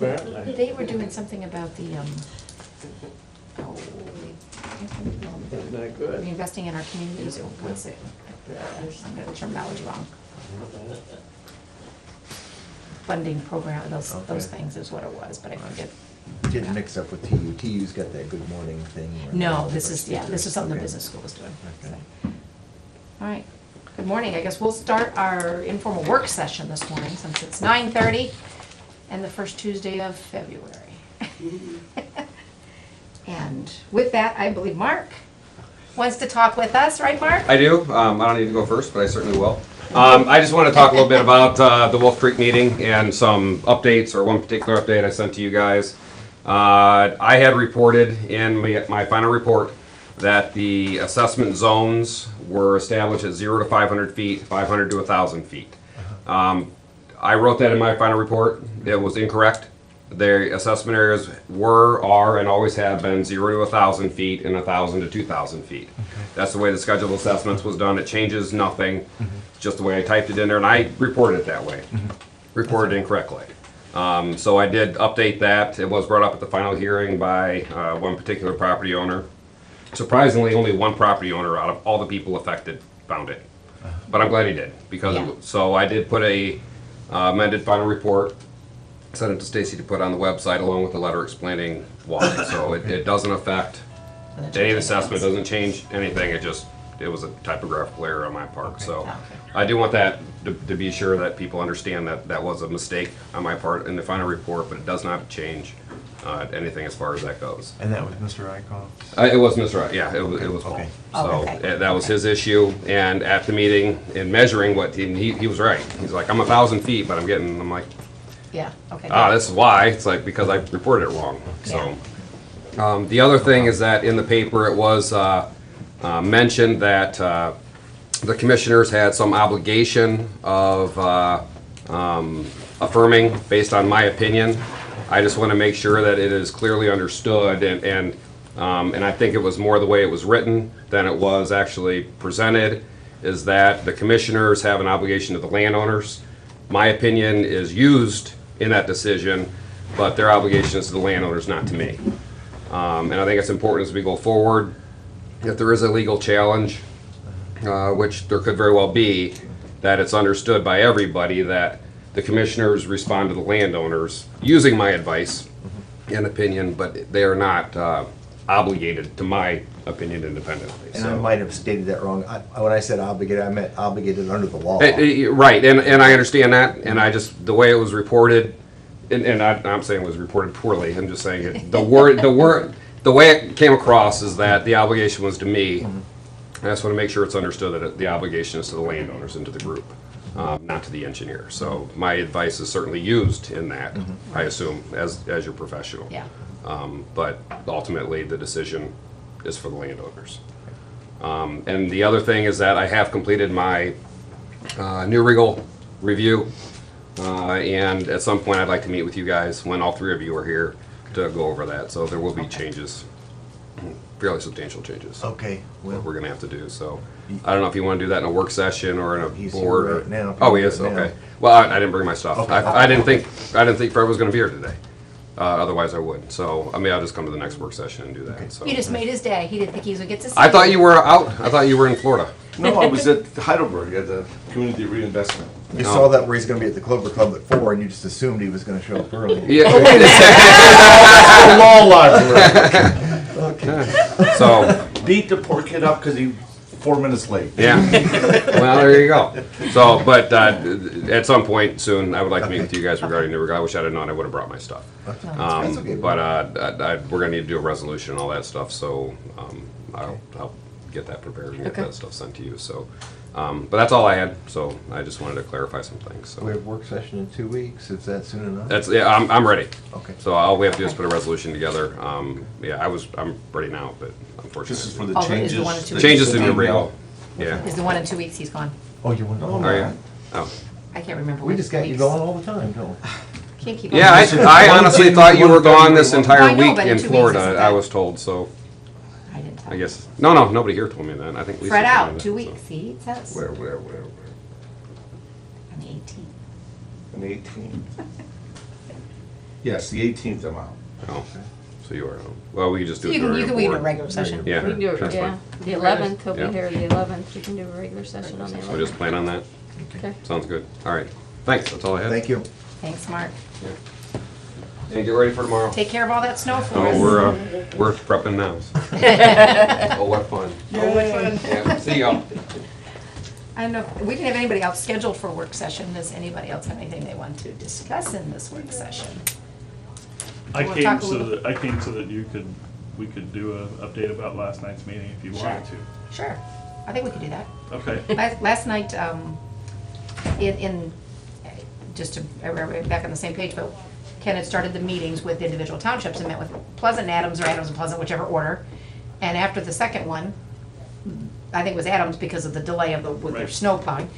They were doing something about the, Not good. investing in our communities, or what's it? I'm getting the terminology wrong. Funding program, those things is what it was, but I forget. Didn't mix up with TU. TU's got that good morning thing. No, this is something the business school was doing. Okay. So. All right, good morning. I guess we'll start our informal work session this morning since it's 9:30 and the first Tuesday of February. And with that, I believe Mark wants to talk with us, right, Mark? I do. I don't need to go first, but I certainly will. I just want to talk a little bit about the Wolf Creek meeting and some updates, or one particular update I sent to you guys. I had reported in my final report that the assessment zones were established at 0 to 500 feet, 500 to 1,000 feet. I wrote that in my final report. It was incorrect. The assessment areas are, and always have been 0 to 1,000 feet and 1,000 to 2,000 feet. Okay. That's the way the schedule of assessments was done. It changes nothing. Just the way I typed it in there, and I reported it that way. Reported incorrectly. So I did update that. It was brought up at the final hearing by one particular property owner. Surprisingly, only one property owner out of all the people affected found it. But I'm glad he did, because so I did put a amended final report, sent it to Stacy to put on the website along with a letter explaining why. So it doesn't affect any of the assessment, doesn't change anything. It was a typographical error on my part. Okay. So I do want that to be sure that people understand that that was a mistake on my part in the final report, but it does not change anything as far as that goes. And that was Mr. Icon? It was Mr. Right, yeah, it was Paul. Okay. So that was his issue, and at the meeting, in measuring what, he was right. He's like, I'm 1,000 feet, but I'm like, Yeah, okay. this is why. It's like, because I reported it wrong. So the other thing is that in the paper, it was mentioned that the commissioners had some obligation of affirming based on my opinion. I just want to make sure that it is clearly understood, and I think it was more the way it was written than it was actually presented, is that the commissioners have an obligation to the landowners. My opinion is used in that decision, but their obligation is to the landowners, not to me. And I think it's important as we go forward, if there is a legal challenge, which there could very well be, that it's understood by everybody that the commissioners respond to the landowners using my advice and opinion, but they are not obligated to my opinion independently. And I might have stated that wrong. When I said obligated, I meant obligated under the law. Right, and I understand that, and I just, the way it was reported, and I'm saying it was reported poorly, I'm just saying it, the way it came across is that the obligation was to me. I just want to make sure it's understood that the obligation is to the landowners and to the group, not to the engineer. So my advice is certainly used in that, I assume, as your professional. Yeah. But ultimately, the decision is for the landowners. And the other thing is that I have completed my New Regal review, and at some point I'd like to meet with you guys when all three of you are here to go over that. So there will be changes, fairly substantial changes. Okay. What we're gonna have to do. So I don't know if you want to do that in a work session or in a He's board. here right now. Oh, he is. Right now. Okay. Well, I didn't bring my stuff. Okay. I didn't think Fred was gonna be here today. Otherwise, I would. So I'll just come to the next work session and do that. Okay. So. You just made his day. He didn't think he was gonna get to see I thought you. you were out. I thought you were in Florida. No, I was at Heidelberg at the community reinvestment. You saw that where he's going to be at the Clover Club at 4, and you just assumed he was going to show up early. Yeah. Law library. Okay. So Beat the poor kid up because he 4 minutes late. yeah. Well, there you go. So, but at some point soon, I would like to meet with you guys regarding New Regal. I wish I'd have known. I would have brought my stuff. That's okay. But we're gonna need to do a resolution and all that stuff. So I'll help get that prepared and get Okay. that stuff sent to you. So, but that's all I had. So I just wanted to clarify some things. We So have work session in 2 weeks. Is that soon enough? that's I'm ready. Okay. So all we have to do is put a resolution together. I'm ready now, but unfortunately, This is for the Oh, is the changes. one in 2 weeks? changes to New Regal. Yeah. Is the one in 2 weeks he's gone? Oh, you want to? Are you? Oh. I can't remember. We which just got you weeks. going all the time, don't we? Can't keep Yeah, up. I honestly thought you were gone this entire I know, week but in in 2 weeks Florida. isn't I that- was told. So I didn't tell I you. guess nobody here told me that. I think Lisa Spread told me out, that, 2 so. weeks, see, it says, Where? on the 18th. On the 18th. Yes, the 18th I'm out. Oh, so you are, well, we can just do it You can, during you a can do a board. regular session. Yeah, We can do it, that's yeah. fine. The 11th, he'll Yeah. be here the 11th. We can do a regular session on the So just 11th. plan on that? Okay. Sounds good. All right. Thanks, that's all I have. Thank you. Thanks, Mark. And get ready for tomorrow. Take care of all that snow for us. Oh, we're prepping now. Oh, what fun. Oh, what fun. Yeah, see y'all. I don't know, we didn't have anybody else scheduled for work session. Does anybody else have anything they want to discuss in this work session? I Wanna came talk a so little- that we could do a update about last night's meeting if you wanted to. Sure, I think we could do that. Okay. Last night, just to, we're back on the same page, but Ken had started the meetings with individual townships and met with Pleasant and Adams, or Adams and Pleasant, whichever order. And after the second one, I think it was Adams because of the delay of with their Right. snow plowing,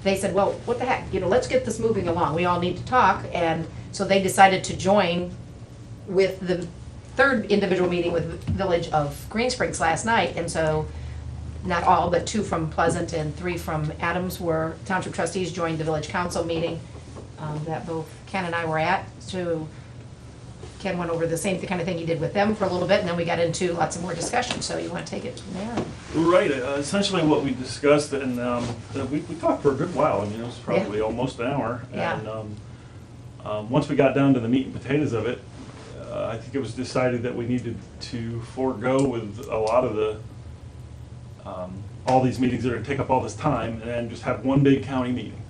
they said, well, what the heck, let's get this moving along, we all need to talk, and so they decided to join with the third individual meeting with Village of Green Springs last night, and so not all, but 2 from Pleasant and 3 from Adams were, township trustees joined the village council meeting that both Ken and I were at. So Ken went over the same kind of thing he did with them for a little bit, and then we got into lots of more discussion, so you want to take it from there? Right, essentially what we discussed, and we talked for a good while. I mean, it was probably almost an hour. Yeah. And once we got down to the meat and potatoes of it, I think it was decided that we needed to forego with a lot of the, all these meetings that are gonna take up all this time, and then just have one big county meeting.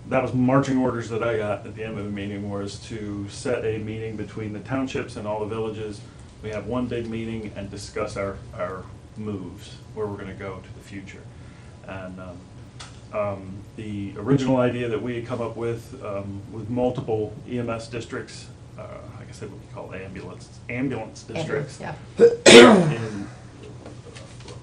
That was marching orders that I got at the end of the meeting, was to set a meeting between the townships and all the villages. We have one big meeting and discuss our moves, where we're gonna go to the future. And the original idea that we had come up with multiple EMS districts, I guess they would be called ambulance districts. Yeah. in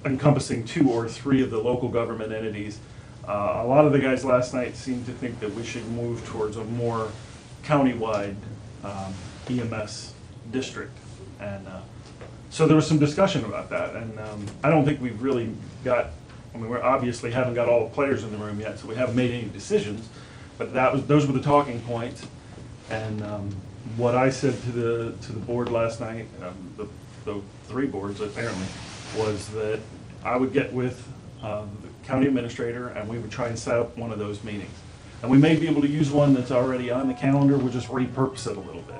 encompassing 2 or 3 of the local government entities. A lot of the guys last night seemed to think that we should move towards a more countywide EMS district. And so there was some discussion about that. And I don't think we've really got, I mean, we obviously haven't got all the players in the room yet, so we haven't made any decisions. But those were the talking points. And what I said to the board last night, the 3 boards apparently, was that I would get with the county administrator and we would try and set up one of those meetings. And we may be able to use one that's already on the calendar, we'll just repurpose it a little bit.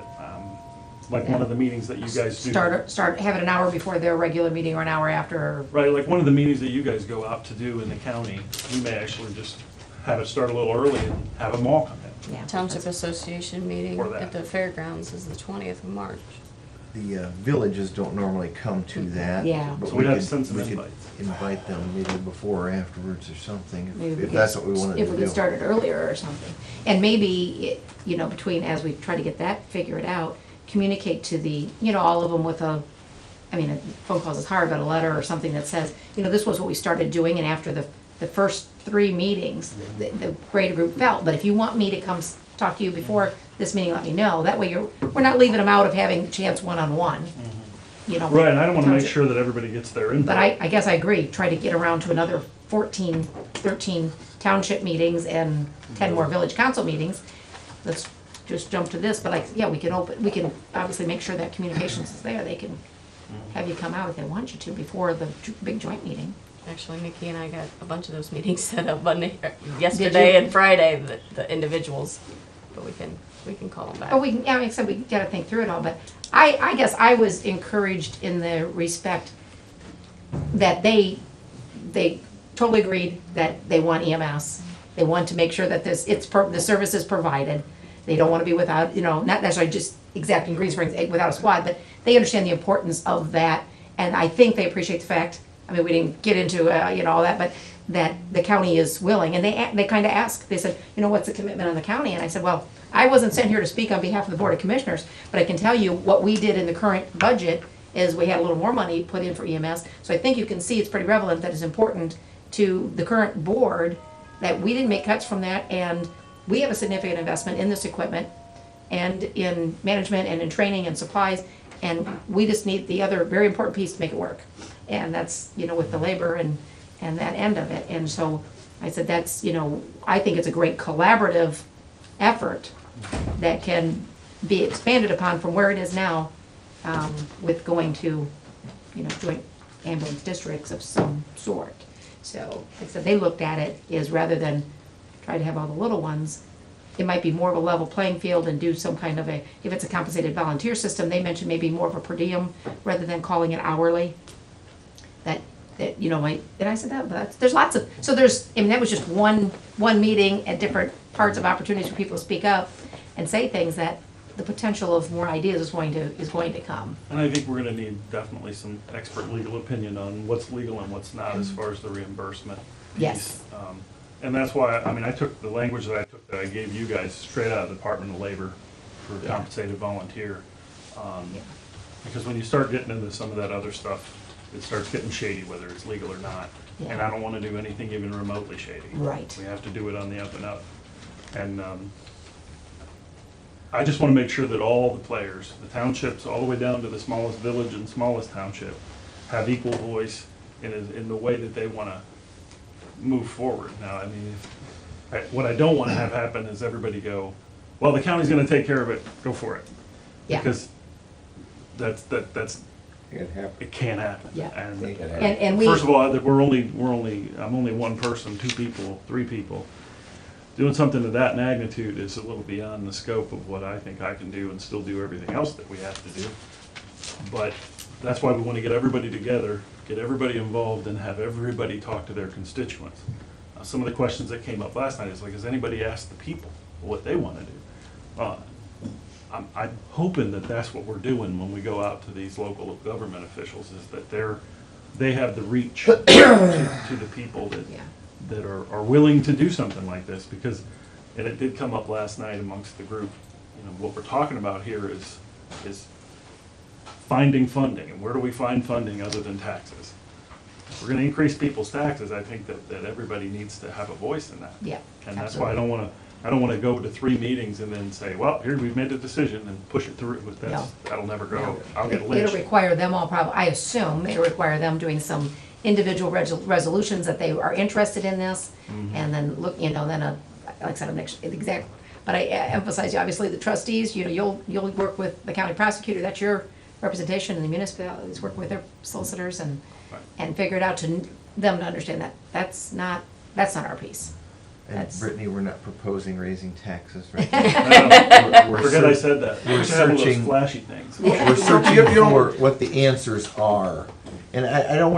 Like one of the meetings that you guys do. Start, have it an hour before their regular meeting or an hour after, or Right, like one of the meetings that you guys go out to do in the county, we may actually just have it start a little early and have them all come in. yeah. Township Association meeting For that. at the fairgrounds is the 20th of March. The villages don't normally come to that. Yeah. but So we'd have to could- send some we could invites. Invite them maybe before or afterwards or something, Maybe we if could- that's what we wanted to If do. we could start it earlier or something. And maybe, between, as we try to get that figured out, communicate to the, all of them with a phone calls is hard, but a letter or something that says, this was what we started doing, and after the first 3 meetings, the greater group felt, but if you want me to come talk to you before this meeting, let me know. That way we're not leaving them out of having a chance one-on-one, Right, and I don't wanna make Township. sure that everybody gets their input. But I guess I agree, try to get around to another 14, 13 township meetings and 10 more village council meetings. Let's just jump to this, but we can obviously make sure that communications is there. They can have you come out if they want you to before the big joint meeting. Actually, Nikki and I got a bunch of those meetings set up yesterday and Friday, the individuals, but we can call them back. Oh, like I said, we gotta think through it all, but I guess I was encouraged in the respect that they totally agreed that they want EMS. They want to make sure that the service is provided. They don't wanna be without, not necessarily just exacting Green Springs without a squad, but they understand the importance of that. And I think they appreciate the fact, we didn't get into, all that, but that the county is willing. And they kinda asked, they said, what's the commitment on the county? And I said, well, I wasn't sent here to speak on behalf of the Board of Commissioners, but I can tell you what we did in the current budget is we had a little more money put in for EMS. So I think you can see it's pretty relevant that it's important to the current board that we didn't make cuts from that, and we have a significant investment in this equipment and in management and in training and supplies, and we just need the other very important piece to make it work. And that's, with the labor and that end of it. And so I said, that's, I think it's a great collaborative effort that can be expanded upon from where it is now, with going to, joint ambulance districts of some sort. So, like I said, they looked at it is rather than try to have all the little ones, it might be more of a level playing field and do some kind of a, if it's a compensated volunteer system, they mentioned maybe more of a per diem rather than calling it hourly. That, might, and I said that, but there's lots of, so there's, that was just one meeting at different parts of opportunities for people to speak up and say things that the potential of more ideas is going to come. And I think we're gonna need definitely some expert legal opinion on what's legal and what's not as far as the reimbursement piece. Yes. And that's why, I took the language that I gave you guys straight out of the Department of Labor for Yeah. compensated volunteer. Yeah. Because when you start getting into some of that other stuff, it starts getting shady, whether it's legal or not. And Yeah. I don't wanna do anything even remotely shady. Right. We have to do it on the up and up. And, I just wanna make sure that all the players, the townships, all the way down to the smallest village and smallest township, have equal voice in the way that they wanna move forward. Now, what I don't wanna have happen is everybody go, well, the county's gonna take care of it, go for it. Yeah. Because that's, it can't happen. Yeah. And And we. first of all, I'm only one person, 2 people, 3 people. Doing something of that magnitude is a little beyond the scope of what I think I can do and still do everything else that we have to do. But that's why we want to get everybody together, get everybody involved, and have everybody talk to their constituents. Some of the questions that came up last night is like, has anybody asked the people what they want to do? I'm hoping that that's what we're doing when we go out to these local government officials, is that they have the reach to the people that Yeah. that are willing to do something like this, because, and it did come up last night amongst the group, what we're talking about here is finding funding, and where do we find funding other than taxes? If we're gonna increase people's taxes, I think that everybody needs to have a voice in that. Yeah, And that's why I don't wanna go to 3 meetings and then say, well, here, we've made a decision, and push it through, but that'll never go, I'll get It'll lynched. require them all probably, I assume, it'll require them doing some individual resolutions that they are interested in this, and then look, then like I said, exact, but I emphasize, obviously, the trustees, you'll work with the county prosecutor, that's your representation, and the municipalities work with their solicitors and figure it out to them to understand that that's not our piece. And That's- Brittany, we're not proposing raising taxes, right? Forget I said that. we're Just have one of those searching- flashy things. We're searching for what the answers are. And I don't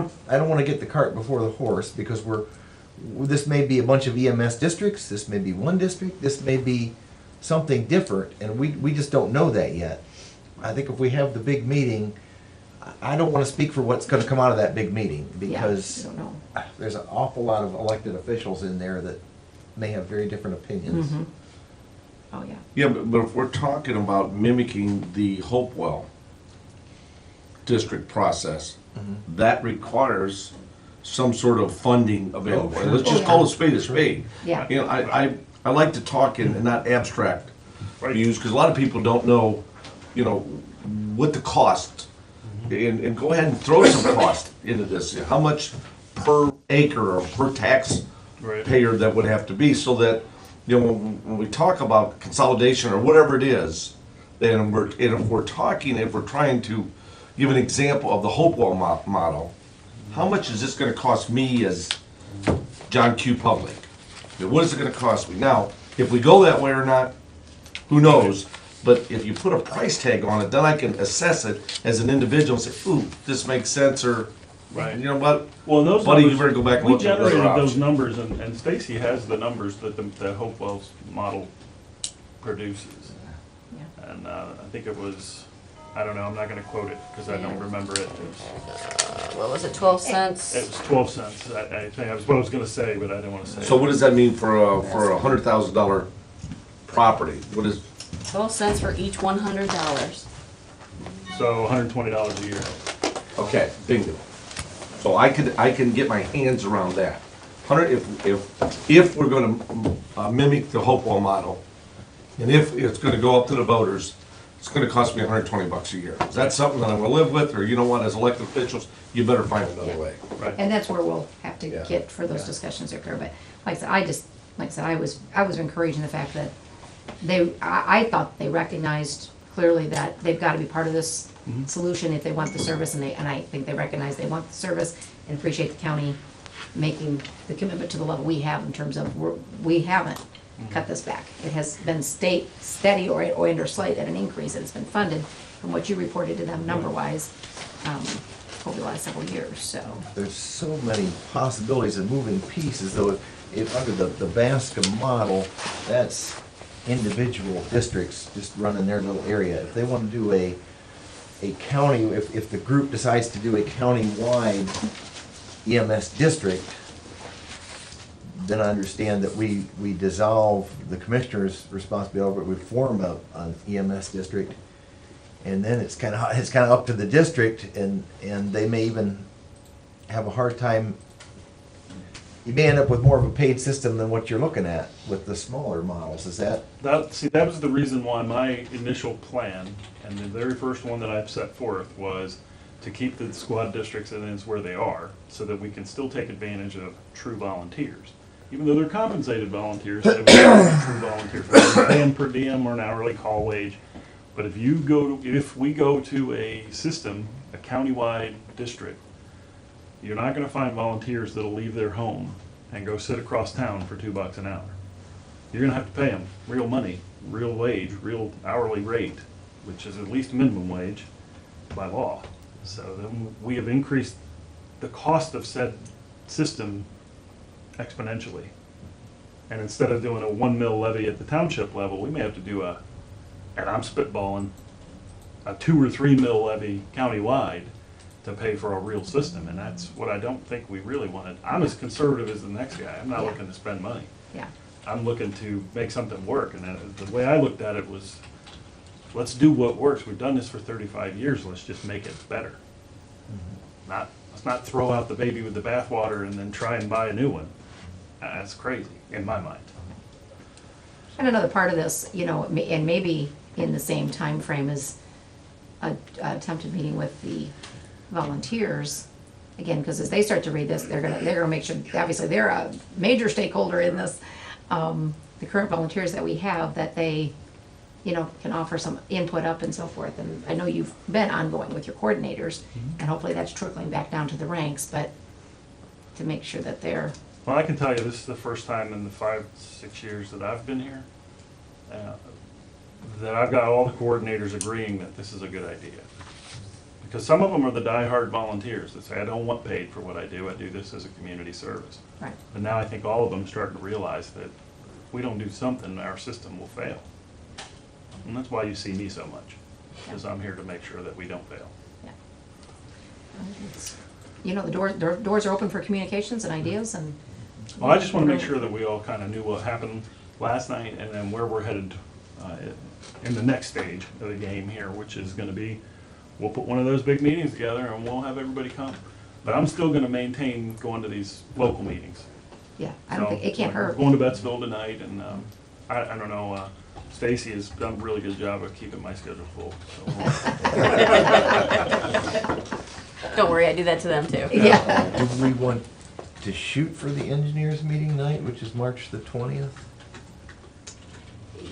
want to get the cart before the horse, because this may be a bunch of EMS districts, this may be one district, this may be something different, and we just don't know that yet. I think if we have the big meeting, I don't want to speak for what's going to come out of that big meeting, Yeah, because I don't know. there's an awful lot of elected officials in there that may have very different opinions. Mhm. Oh, yeah. Yeah, but if we're talking about mimicking the Hopewell district process, that requires some sort of funding available. And let's just call a spade a spade. Yeah. I like to talk in not abstract Right. views, because a lot of people don't know, what the cost, and go ahead and throw some cost into this. How much per acre or per tax Right. payer that would have to be, so that, when we talk about consolidation or whatever it is, then if we're trying to give an example of the Hopewell model, how much is this gonna cost me as John Q. Public? What is it gonna cost me? Now, if we go that way or not, who knows? But if you put a price tag on it, then I can assess it as an individual and say, ooh, this makes sense, or, Right. you know what? Well, those Buddy, you numbers, better go back and we look at the other generated those option. numbers, and Stacy has the numbers that the Hopewell's model produces. Yeah. And I think it was, I don't know, I'm not gonna quote it, because I don't remember it. What was it, 12 cents? It was 12 cents, I think, that was what I was gonna say, but I didn't wanna say it. So what does that mean for a $100,000 property? What is, 12 cents for each $100. So $120 a year. okay, bingo. So I can get my hands around that. If we're gonna mimic the Hopewell model, and if it's gonna go up to the voters, it's gonna cost me $120 a year. Is that something that I'm gonna live with, or you know what, as elected officials, you better find another way? Right. And that's where we'll have to Yeah. get for those discussions to occur, but like I said, I was encouraging the fact that I thought they recognized clearly that they've got to be part of this solution if they want the service, and I think they recognize they want the service and appreciate the county making the commitment to the level we have in terms of, we haven't cut this back. It has been steady or under slight at an increase, and it's been funded from what you reported to them number-wise over the last several years, so. There's so many possibilities of moving pieces, though, if under the Bascom model, that's individual districts just running their little area. If they want to do a county, if the group decides to do a county-wide EMS district, then I understand that we dissolve the commissioner's responsibility, but we form an EMS district. And then it's kind of up to the district, and they may even have a hard time. You may end up with more of a paid system than what you're looking at with the smaller models. Is that? That was the reason why my initial plan, and the very first one that I've set forth, was to keep the squad districts as where they are, so that we can still take advantage of true volunteers. Even though they're compensated volunteers, they would be true volunteers, whether they're paying per diem or an hourly call wage. But if we go to a system, a countywide district, you're not gonna find volunteers that'll leave their home and go sit across town for $2 an hour. You're gonna have to pay them real money, real wage, real hourly rate, which is at least minimum wage by law. So then we have increased the cost of said system exponentially. And instead of doing a 1 mil levy at the township level, we may have to do and I'm spitballing, a 2 or 3 mil levy countywide to pay for a real system, and that's what I don't think we really wanted. I'm as conservative as the next guy. I'm not Yeah. looking to spend money. Yeah, I'm looking to make something work, and the way I looked at it was, let's do what works. We've done this for 35 years, let's just make it better. Let's not throw out the baby with the bathwater and then try and buy a new one. That's crazy, in my mind. and another part of this, and maybe in the same time frame as a attempted meeting with the volunteers, again, because as they start to read this, they're gonna make sure, obviously, they're a major stakeholder in this, the current volunteers that we have, that they, can offer some input up and so forth. And I know you've been ongoing with your coordinators, and hopefully that's trickling back down to the ranks, but to make sure that they're, Well, I can tell you, this is the first time in the 5-6 years that I've been here, that I've got all the coordinators agreeing that this is a good idea. Because some of them are the diehard volunteers that say, I don't want paid for what I do this as a community service. right, But now I think all of them are starting to realize that if we don't do something, our system will fail. And that's why you see me so much, because I'm here to make sure that we don't fail. yeah. It's- the doors are open for communications and ideas, and. Well, I just want to make sure that we all kind of knew what happened last night and then where we're headed in the next stage of the game here, which is going to be, we'll put one of those big meetings together and we'll have everybody come. But I'm still going to maintain going to these local meetings. Yeah, I don't think, it can't hurt. We're going to Bettsville tonight, and I don't know, Stacy has done a really good job of keeping my schedule full. So. Don't worry, I do that to them too. Yeah, Do we want to shoot for the engineers meeting night, which is March the 20th?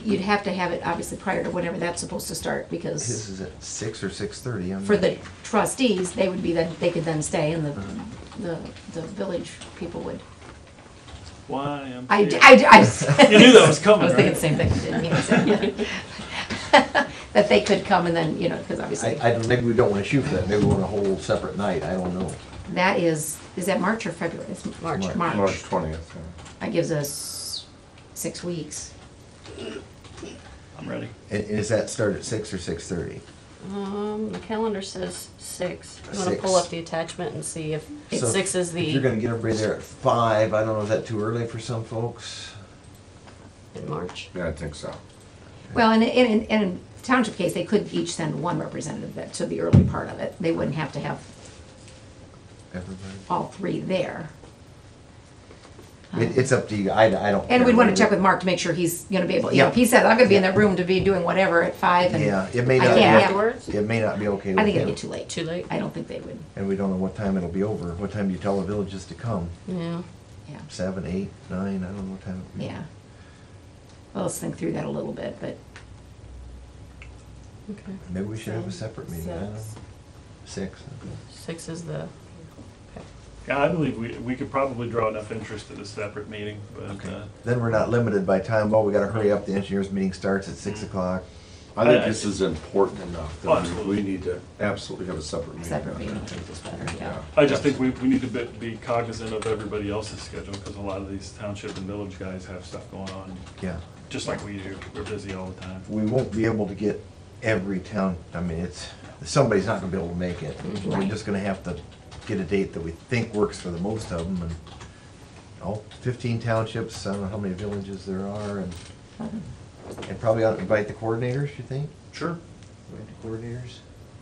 you'd have to have it obviously prior to whenever that's supposed to start, This because is at 6 or 6:30. I'm for not the sure. trustees, they could then stay, and the village people would. Why? I You knew that was coming, I was thinking right? the same thing, didn't mean to say that. That they could come and then, because obviously, I don't, maybe we don't want to shoot for that. Maybe we want a whole separate night. I don't know. that is that March or February? It's March. March 20th. That gives us 6 weeks. I'm ready. And is that start at 6 or 6:30? The calendar says 6. I'm gonna pull 6. up the attachment and see if So 6 is If you're the, gonna get everybody there at 5, I don't know, is that too early for some folks? in March. Yeah, I think so. Well, and in township case, they could each send one representative to the early part of it. They wouldn't have to have Everybody? all 3 there. It's up to you. I don't. And care we'd want to whether- check with Mark to make sure he's gonna be able, Yeah. if he said, I'm gonna be in that room to be doing whatever at 5, and Yeah, it may I not. can't be- have- Afterwards? It may not be okay I with think it'd him. be too late. Too late? I don't think they would, And we don't know what time it'll be over. What time do you tell the villages to come? Yeah. yeah, 7, 8, 9, I don't know what time. It'll be. yeah. let's think through that a little bit, but Okay. Maybe we should have a separate meeting, I don't know. 6. 6. 6 is the, Yeah, I believe we could probably draw enough interest at a separate meeting, but, Then we're not limited by time, well, we gotta hurry up, the engineers meeting starts at 6 o'clock. I think this is important enough Oh, that absolutely. we need to absolutely have a separate meeting. separate meeting is better, yeah. I just think we need to be cognizant of everybody else's schedule, because a lot of these township and village guys have stuff going on, Yeah. just like we do. We're busy all the time. We won't be able to get every town, I mean, somebody's not gonna be able to make it. We're Right. just gonna have to get a date that we think works for the most of them, and all 15 townships, I don't know how many villages there are, and probably ought to invite the coordinators, you think? Sure. Invite the coordinators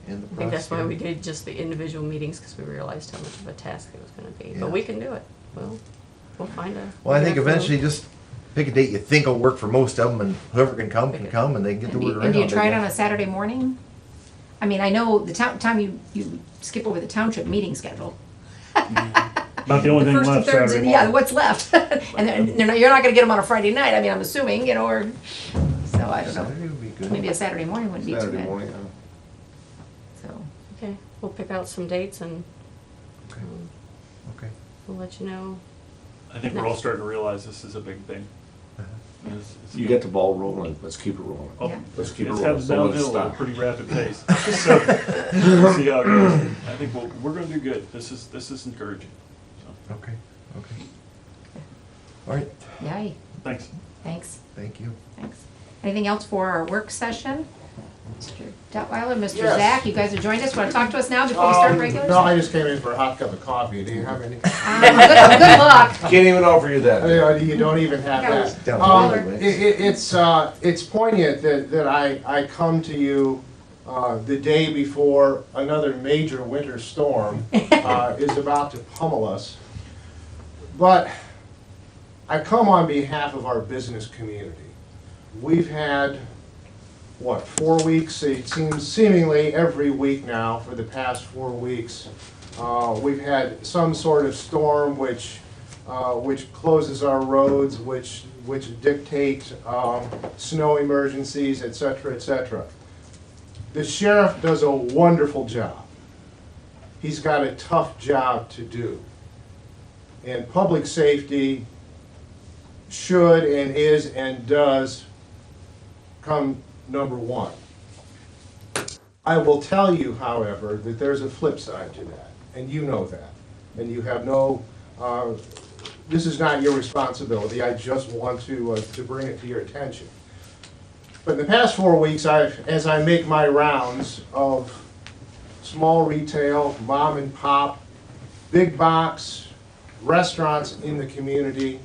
and the I think that's why we prosecutor. did just the individual meetings, because we realized how much of a task it was gonna be. Yeah. But we can do it. We'll find a. Well, I think we have to- eventually just pick a date you think will work for most of them, and whoever can come, and they can get the word around. And do you I try it on a guess. Saturday morning? I mean, I know the time you skip over the township meting schedule. Not the only thing First and left thirds, Saturday yeah, morning. what's left? And you're not gonna get them on a Friday night, I mean, I'm assuming, you know, or, so I don't know. Saturday would be good. Maybe a Saturday morning wouldn't be too Saturday bad, morning, so. Okay, we'll pick out some dates and Okay. um, Okay. we'll let you know. I think we're all starting to realize this is a big thing. It's- You get the ball rolling, let's keep it rolling. Oh, Yeah. Let's keep it It's rolling. headed Don't let it downhill at a stop. pretty rapid pace. So, we'll see how it goes. I think we're gonna do good. This is encouraging. So, Okay, okay. All right, Yay, thanks. thanks, thank you. thanks. Anything else for our work session? Mr. Detweiler, Mr. Yes. Zach, you guys have joined us, wanna talk to us now before we start regular? No, I just came in for a hot cup of coffee. Do you have any? Good luck. Can't even offer you that. You don't even have that. Down Caller. the way. It's poignant that I come to you the day before another major winter storm is about to pummel us. But I come on behalf of our business community. We've had, 4 weeks? It seems seemingly every week now for the past 4 weeks. We've had some sort of storm which closes our roads, which dictate snow emergencies, et cetera, et cetera. The sheriff does a wonderful job. He's got a tough job to do. And public safety should and is and does come number one. I will tell you, however, that there's a flip side to that, and you know that. And you have no, this is not your responsibility, I just want to bring it to your attention. But in the past 4 weeks, as I make my rounds of small retail, mom and pop, big box, restaurants in the community,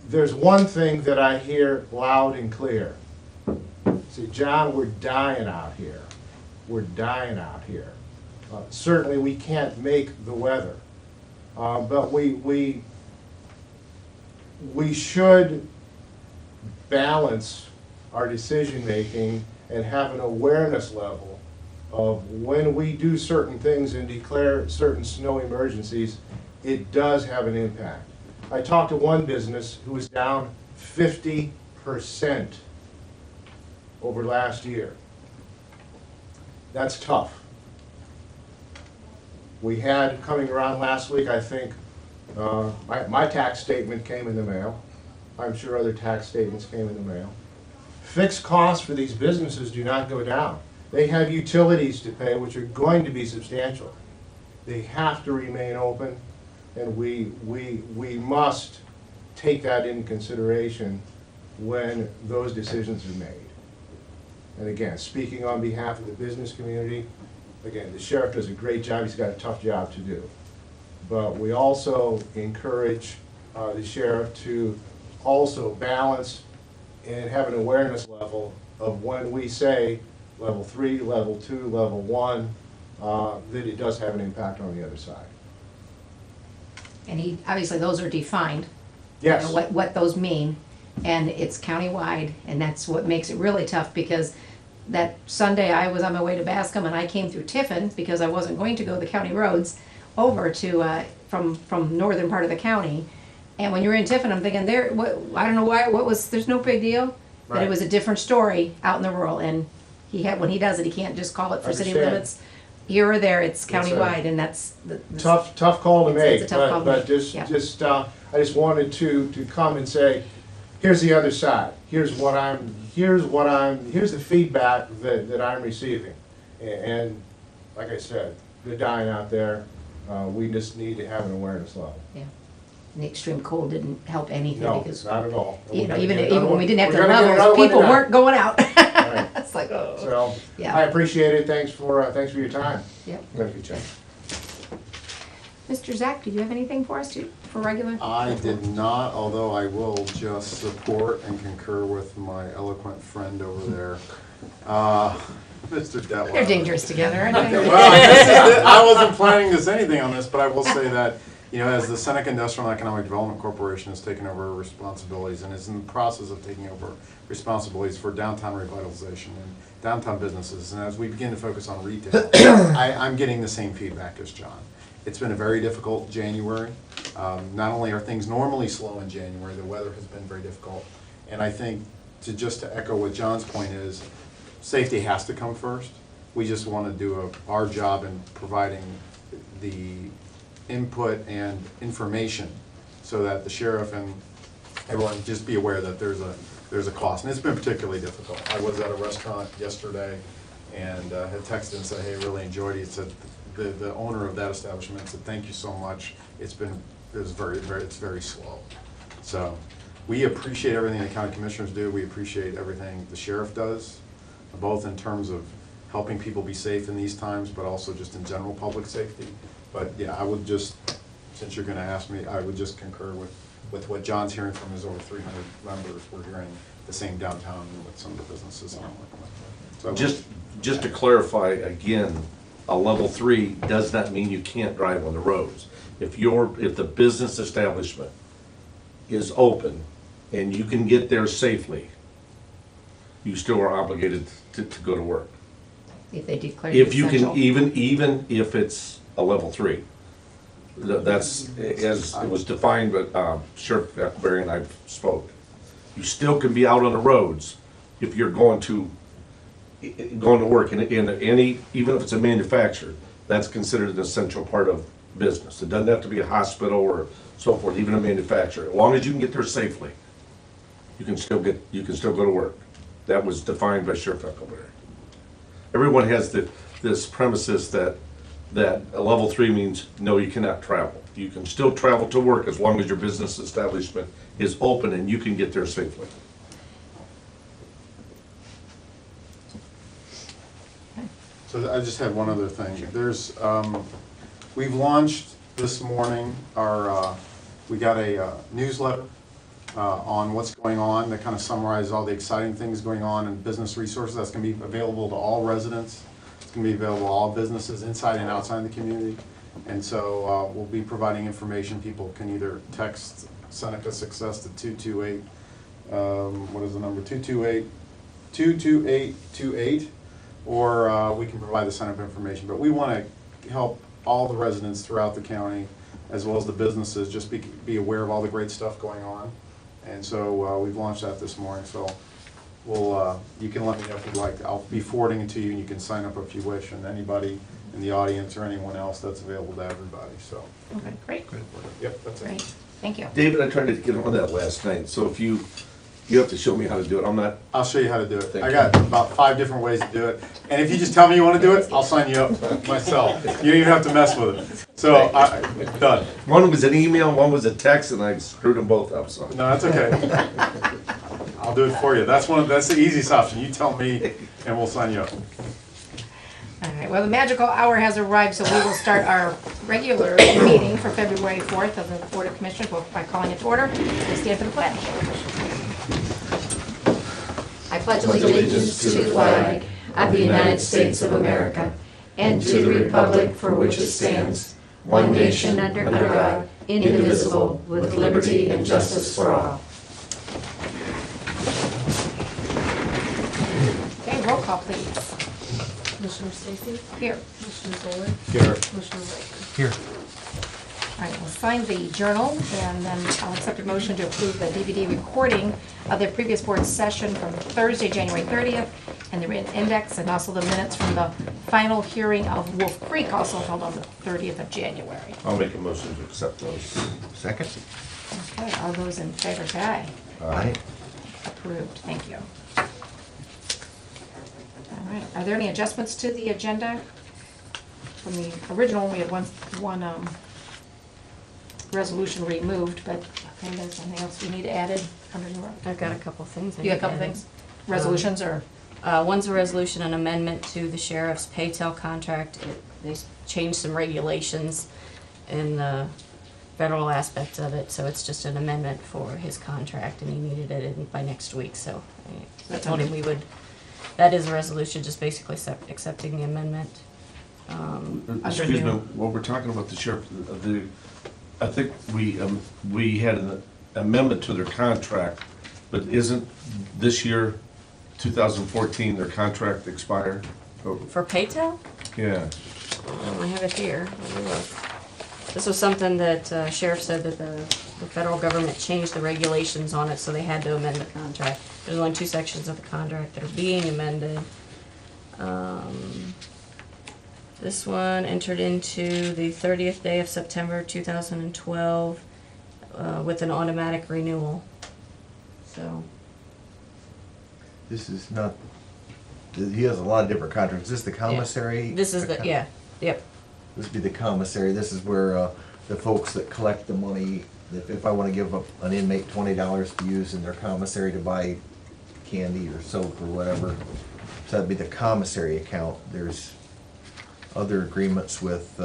there's one thing that I hear loud and clear. See, John, we're dying out here. We're dying out here. Certainly, we can't make the weather, but we should balance our decision-making and have an awareness level of when we do certain things and declare certain snow emergencies, it does have an impact. I talked to one business who was down 50% over last year. That's tough. We had, coming around last week, I think, my tax statement came in the mail. I'm sure other tax statements came in the mail. Fixed costs for these businesses do not go down. They have utilities to pay, which are going to be substantial. They have to remain open, and we must take that into consideration when those decisions are made. And again, speaking on behalf of the business community, again, the sheriff does a great job, he's got a tough job to do. But we also encourage the sheriff to also balance and have an awareness level of when we say level 3, level 2, level 1, that it does have an impact on the other side. And obviously, those are defined. You Yes. know, what those mean, and it's countywide, and that's what makes it really tough, because that Sunday I was on my way to Bascom, and I came through Tiffin, because I wasn't going to go the county roads over to, from northern part of the county, And when you're in Tiffin, I'm thinking I don't know why, there's no big deal. But it Right. was a different story out in the rural, and when he does it, he can't just call it for city Understand. limits. Here or there, it's It's a countywide, and that's the. Tough call to It's make, a tough call to but make, yeah. I just wanted to come and say, here's the other side. Here's the feedback that I'm receiving. And like I said, they're dying out there. We just need to have an awareness level. Yeah. And the extreme cold didn't help anything No, because, not at all. you know, We're even gonna get when we didn't have we're the gonna get another levels, one people tonight. weren't going out. Right. It's like, oh, So, Yeah. I appreciate it. Thanks for your time. yeah. Thank you, Chuck. Mr. Zach, do you have anything for us for regular? I did not, although I will just support and concur with my eloquent friend over there, Mr. Detwiler. They're dangerous together, aren't they? Well, I wasn't planning to say anything on this, but I will say that, as the Seneca Industrial and Economic Development Corporation has taken over responsibilities and is in the process of taking over responsibilities for downtown revitalization and downtown businesses, and as we begin to focus on retail, I'm getting the same feedback as John. It's been a very difficult January. Not only are things normally slow in January, the weather has been very difficult. And I think to echo what John's point is, safety has to come first. We just want to do our job in providing the input and information so that the sheriff and everyone just be aware that there's a cost. And it's been particularly difficult. I was at a restaurant yesterday and had texted and said, hey, I really enjoyed it. He said, the owner of that establishment said, thank you so much. It's very slow. So we appreciate everything the county commissioners do. We appreciate everything the sheriff does, both in terms of helping people be safe in these times, but also just in general public safety. But yeah, I would just, since you're gonna ask me, I would just concur with what John's hearing from his over 300 members. We're hearing the same downtown with some of the businesses that I'm working with. So I would- Just to clarify again, a level 3 does not mean you can't drive on the roads. If the business establishment is open and you can get there safely, you still are obligated to go to work. If they declare it If you can, essential. even if it's a level 3. That's, as it was defined, but Sheriff Barry and I spoke. You still can be out on the roads if you're going to work in any, even if it's a manufacturer, that's considered an essential part of business. It doesn't have to be a hospital or so forth, even a manufacturer. As long as you can get there safely, you can still go to work. That was defined by Sheriff Eckelberry. Everyone has this premises that a level 3 means, no, you cannot travel. You can still travel to work as long as your business establishment is open and you can get there safely. So I just had one other thing. We've launched this morning we got a newsletter on what's going on that kind of summarizes all the exciting things going on in business resources. That's going to be available to all residents. It's going to be available to all businesses inside and outside the community. And so we'll be providing information. People can either text Seneca Success to 228, what is the number, 228-22828, or we can provide the sign-up information. But we want to help all the residents throughout the county, as well as the businesses, just be aware of all the great stuff going on. And so we've launched that this morning. So you can let me know if you'd like. I'll be forwarding it to you, and you can sign up if you wish. And anybody in the audience or anyone else, that's available to everybody. So, Okay, great, yep, that's it. great, thank you. David, I tried to get on that last night, so if you have to show me how to do it. I'm not, I'll show you how to do it. Thank I you. got about 5 different ways to do it. And if you just tell me you want to do it, I'll sign you up myself. You don't even have to mess with it. So, done. one was an email, one was a text, and I screwed them both up, so. No, that's okay. I'll do it for you. That's the easiest option. You tell me and we'll sign you up. All right, well, the magical hour has arrived, so we will start our regular meeting for February 4th of the Board of Commissioners by calling it to order. We stand for the pledge. I pledge allegiance to the flag of the United States of America and to the republic for which it stands, one nation under God, indivisible, with liberty and justice for all. Okay, roll call, please. Commissioner Stacy? Here. Commissioner Taylor? Here. Commissioner White? Here. All right, we'll sign the journal, and then I'll accept a motion to approve the DVD recording of the previous board session from Thursday, January 30th, and the written index, and also the minutes from the final hearing of Wolf Creek, also held on the 30th of January. I'll make a motion to accept those. Second? Okay, all those in favor, say aye. Aye. Approved, thank you. All right, are there any adjustments to the agenda? From the original, we had one resolution removed, but okay, there's something else we need added under your. I've got a couple things. I You got a need couple to add. things? Resolutions or? One's a resolution, an amendment to the sheriff's pay-tel contract. They changed some regulations in the federal aspects of it, so it's just an amendment for his contract, and he needed it in by next week, so I told him we would, that is a resolution, just basically accepting the amendment. Excuse me, new. while we're talking about the sheriff, I think we had an amendment to their contract, but isn't this year, 2014, their contract expired? Oh, For pay-tel? yeah. I have it here. Let me look. This was something that sheriff said that the federal government changed the regulations on it, so they had to amend the contract. There's only 2 sections of the contract that are being amended. This one entered into the 30th day of September 2012 with an automatic renewal. So, This is not, he has a lot of different contracts. Is this the commissary? this is the, yeah, yep. This would be the commissary. This is where the folks that collect the money, if I want to give an inmate $20 to use in their commissary to buy candy or soap or whatever, so that'd be the commissary account. There's other agreements with,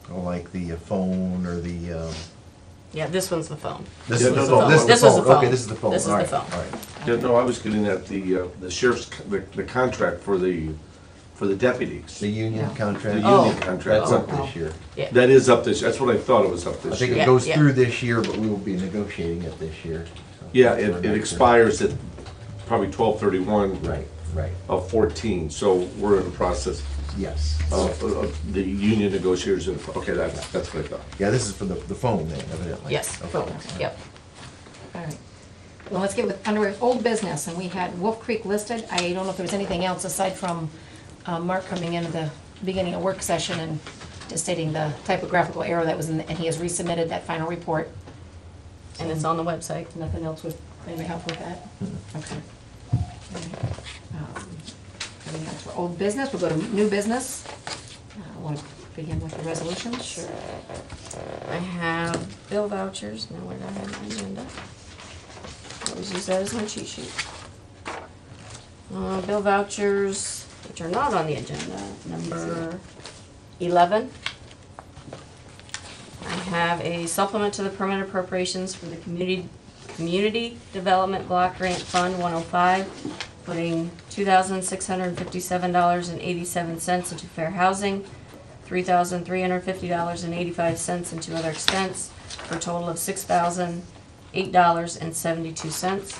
like the phone or the, Yeah, this one's the phone. this Yeah, is no, the no, phone. This is this the was the phone. Okay, phone. this is the phone. This is All the right, phone. all right. Yeah, no, I was getting at the sheriff's, the contract for the deputies. The union Yeah. The contract. union Oh. contract. That's up this year. Yeah. That is up this, that's what I thought it was up I this think year. it goes Yeah. through this year, but we will be negotiating it this year. so Yeah, for it next year. expires at probably 12/31 Right, right, of 14, so we're in the process yes. of the union negotiators. Okay, that's what I thought. Yeah, this is for the phone then, evidently. Yes, Okay. phone, yep. All right. Well, let's get with, under old business, and we had Wolf Creek listed. I don't know if there was anything else aside from Mark coming in at the beginning of work session and just stating the typographical error that was in, and he has resubmitted that final report. And it's on the website. Nothing else would, anybody help with that? Okay. Anything else for old business? We'll go to new business. Want to begin with the resolutions? Sure. I have bill vouchers. Now where do I have my agenda? I always use that as my cheat sheet. Bill vouchers, which are not on the agenda, number 11. I have a supplement to the permanent appropriations for the Community Development Block Grant Fund 105, putting $2,657.87 into fair housing, $3,350.85 into other expense, for a total of $6,008.72.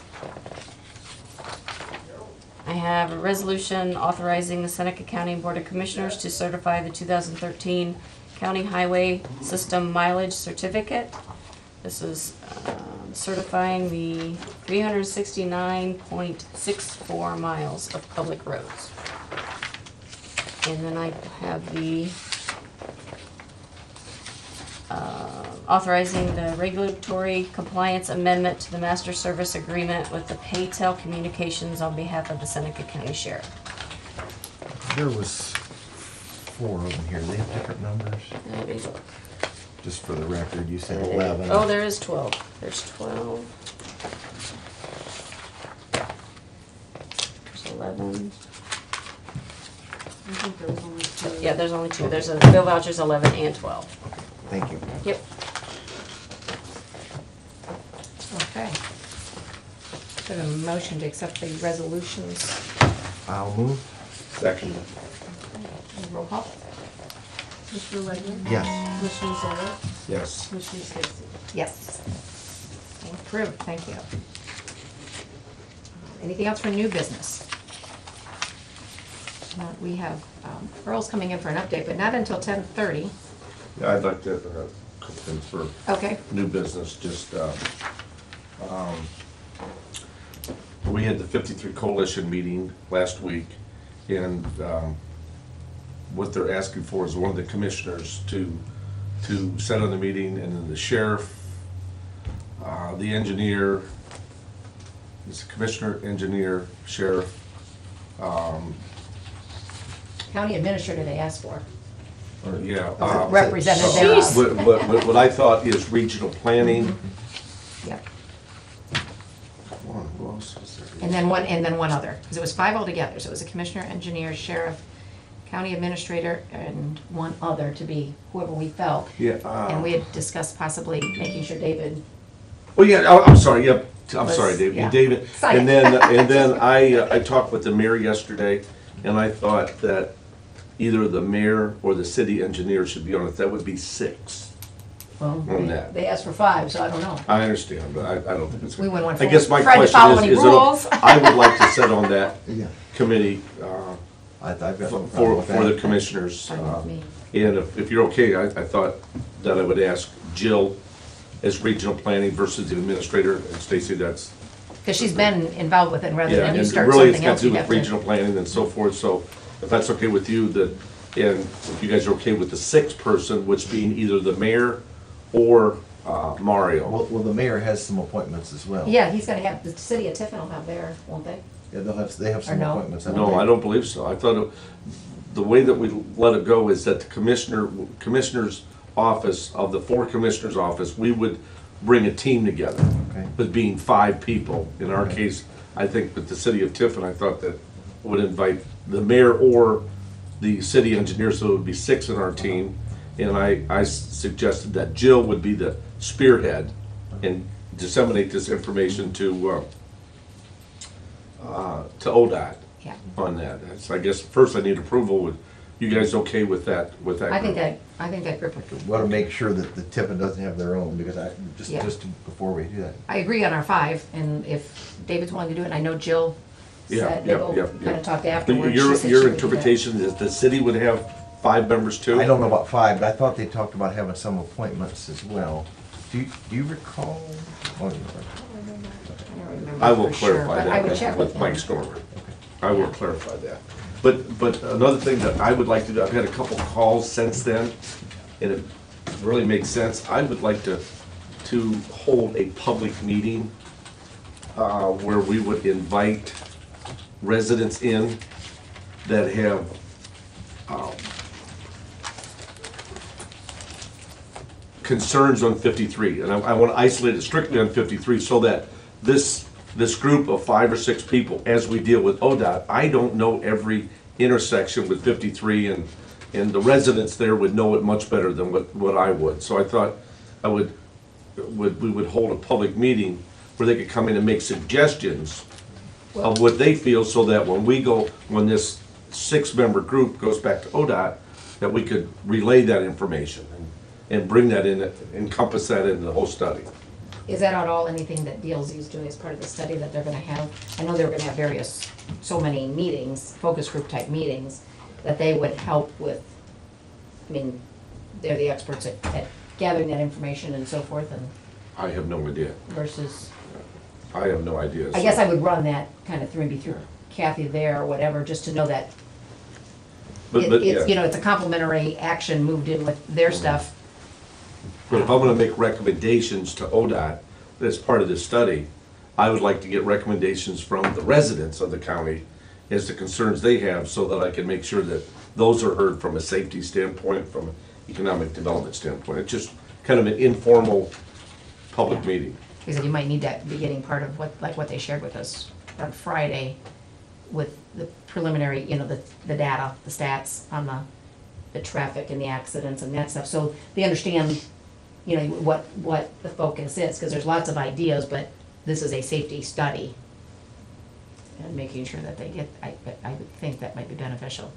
I have a resolution authorizing the Seneca County Board of Commissioners to certify the 2013 County Highway System Mileage Certificate. This is certifying the 369.64 miles of public roads. And then I have the authorizing the regulatory compliance amendment to the master service agreement with the Paytel Communications on behalf of the Seneca County Sheriff. There was 4 of them here. They have different numbers. Let me look. Just for the record, you said 11. Oh, there is 12. There's 12. There's 11. I think there was only 2. Yeah, there's only 2. There's a bill vouchers 11 and 12. Thank you. Yep. Okay. So a motion to accept the resolutions. I'll move. Second. Roll call. Commissioner Legler? Yes. Commissioner Zara? Yes. Commissioner Stacy? Yes. Approved, thank you. Anything else for new business? We have Earl's coming in for an update, but not until 10:30. Yeah, I'd like to, a couple things for Okay, new business, just, we had the 53 Coalition meeting last week, and what they're asking for is one of the commissioners to set on the meeting, and then the sheriff, the engineer, it's commissioner, engineer, sheriff, county administrator they asked for, or, yeah. representative thereof. What I thought is regional planning. Yep. Come on, who else was there? And then one other, because it was 5 altogether, so it was a commissioner, engineer, sheriff, county administrator, and one other to be whoever we felt. Yeah. And we had discussed possibly making sure David, Oh, yeah, I'm sorry, yep, I'm Was- sorry, David, yeah. David. Sorry. And then I talked with the mayor yesterday, and I thought that either the mayor or the city engineer should be on it, that would be 6. well, On that. they asked for 5, so I don't know. I understand, but I don't think it's. We wouldn't want I guess my Fred to question follow is, any is it, rules. I would like to sit on that Yeah. committee, I've got no problem for with the that. commissioners. Fine with me. And if you're okay, I thought that I would ask Jill as regional planning versus the administrator, and Stacy, that's, Because she's been involved with it, rather yeah, than you and start really it's something got else, to you do have with to. regional planning and so forth, so if that's okay with you, that, and if you guys are okay with the 6th person, which being either the mayor or Mario. Well, the mayor has some appointments as well. Yeah, he's gonna have, the city of Tiffin will have their, won't they? Yeah, they have some Or no? appointments. No, I don't believe so. I thought the way that we let it go is that the commissioner's office, of the 4 commissioners' office, we would bring a team together. Okay. But being 5 people, in our Okay. case, I think with the city of Tiffin, I thought that would invite the mayor or the city engineer, so it would be 6 in our team. And I suggested that Jill would be the spearhead and disseminate this information to ODOT Yeah. on that. So I guess first I need approval. Would you guys okay with that, with that? I think group? that group would. Want to make sure that the Tiffin doesn't have their own, because Yeah. just before we do that. I agree on our 5, and if David's willing to do it, and I know Jill Yeah, said, they yeah, both yeah, kind yeah. of talked But afterwards. Your She said she would do that. interpretation is the city would have 5 members too? I don't know about 5, but I thought they talked about having some appointments as well. Do you recall? Oh, you know. I don't remember I will for sure, clarify but I would that check with Mike him. Stormer. I will clarify that. But another thing that I would like to do, I've had a couple calls since then, and it really makes sense. I would like to hold a public meeting where we would invite residents in that have concerns on 53, and I want to isolate it strictly on 53 so that this group of 5 or 6 people, as we deal with ODOT, I don't know every intersection with 53, and the residents there would know it much better than what I would. So I thought we would hold a public meeting where they could come in and make suggestions of what they feel, so that when this 6-member group goes back to ODOT, that we could relay that information and bring that in, encompass that into the whole study. Is that at all anything that DLZ is doing as part of the study that they're gonna have? I know they're gonna have so many meetings, focus group type meetings, that they would help with, I mean, they're the experts at gathering that information and so forth, and I have no idea. versus, I have no idea. I guess I would run that kind of through, maybe through Kathy there or whatever, just to know that But it's, yeah. it's a complementary action moved in with their stuff. But if I'm gonna make recommendations to ODOT as part of this study, I would like to get recommendations from the residents of the county as to concerns they have, so that I can make sure that those are heard from a safety standpoint, from an economic development standpoint. It's just kind of an informal public meeting. He said you might need that beginning part of what they shared with us on Friday with the preliminary, the data, the stats on the traffic and the accidents and that stuff. So they understand, what the focus is, because there's lots of ideas, but this is a safety study. And making sure that they get, I would think that might be beneficial.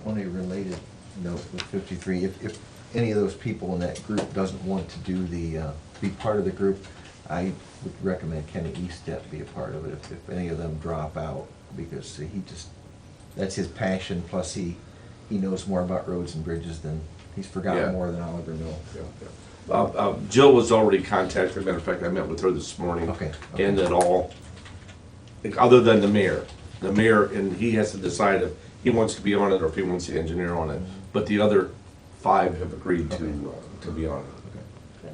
On a related note with 53, if any of those people in that group doesn't want to do be part of the group, I would recommend Kenny Eastep be a part of it if any of them drop out, because that's his passion, plus he knows more about roads and bridges than He's forgotten Yeah. more than I'll ever know. Jill was already contacted, matter of fact, I met with her this morning. Okay. And it all, other than the mayor, and he has to decide if he wants to be on it or if he wants the engineer on it. But the other 5 have agreed to be on it.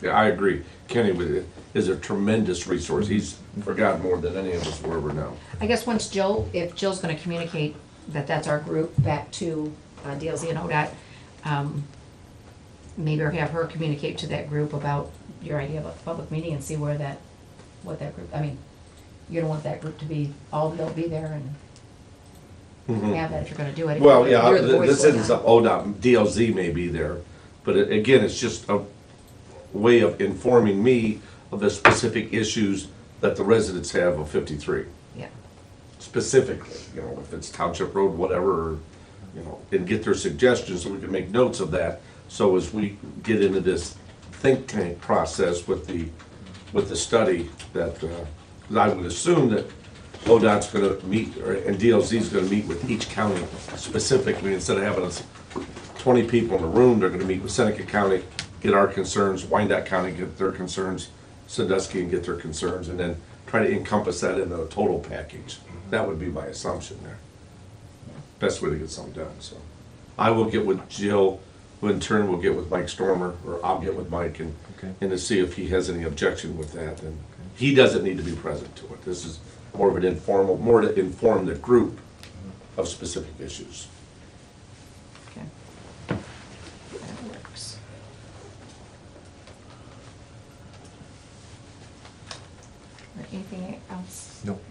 Yeah, I agree. Kenny is a tremendous resource. He's forgotten more than any of us will ever know. I guess once if Jill's gonna communicate that that's our group back to DLZ and ODOT, maybe or have her communicate to that group about your idea of a public meeting and see what that group, I mean, you don't want that group to be, they'll be there and have that if you're gonna do it. Well, yeah, You're the voice this for isn't them. some ODOT, DLZ may be there, but again, it's just a way of informing me of the specific issues that the residents have of 53. Yeah. Specifically, if it's Township Road, whatever, or, and get their suggestions so we can make notes of that. So as we get into this think tank process with the study that, I would assume that ODOT's gonna meet, and DLZ's gonna meet with each county specifically, instead of having us 20 people in a room, they're gonna meet with Seneca County, get our concerns, Wyandotte County get their concerns, Sandusky and get their concerns, and then try to encompass that in a total package. That would be my assumption there. Best way to get something done, so. I will get with Jill, who in turn will get with Mike Stormer, or I'll get with Mike and to see if he has any objection with that. And he doesn't need to be present to it. This is more of an informal, more to inform the group of specific issues. Okay. That works. Anything else? Nope.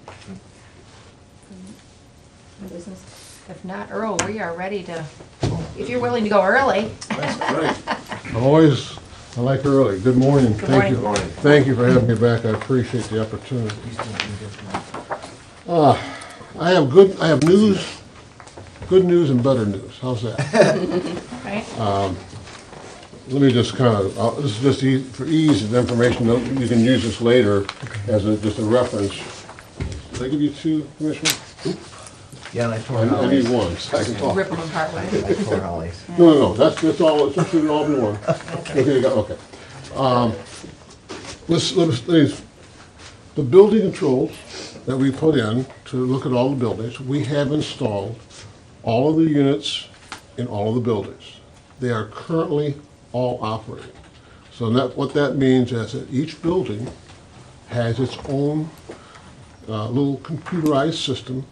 New business? If not, Earl, we are ready to, if you're willing to go early. Always, I like early. Good morning. Good Thank you. morning. Thank you for having me back. I appreciate the opportunity. I have news, good news and better news. How's that? Right? Let me just kind of, this is just for ease of information, you can use this later as just a reference. Did I give you 2, Commissioner? Yeah, and I tore I need Holly's. one, so I can talk. Rip them apart, I right? tore Holly's. No, that's all, it should all be one. Okay, you got, okay. Let's, the building controls that we put in to look at all the buildings, we have installed all of the units in all of the buildings. They are currently all operating. So what that means is that each building has its own little computerized system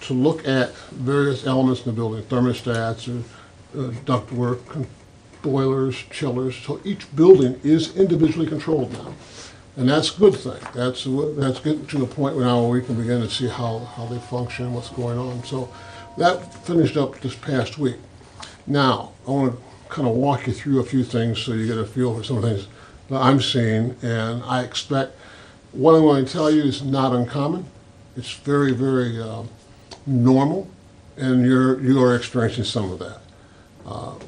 to look at various elements in the building, thermostats, ductwork, boilers, chillers. So each building is individually controlled now. And that's a good thing. That's getting to a point now where we can begin to see how they function, what's going on. So that finished up this past week. Now, I want to kind of walk you through a few things so you get a feel for some of the things that I'm seeing. And I expect what I'm going to tell you is not uncommon. It's very, very normal, and you are experiencing some of that.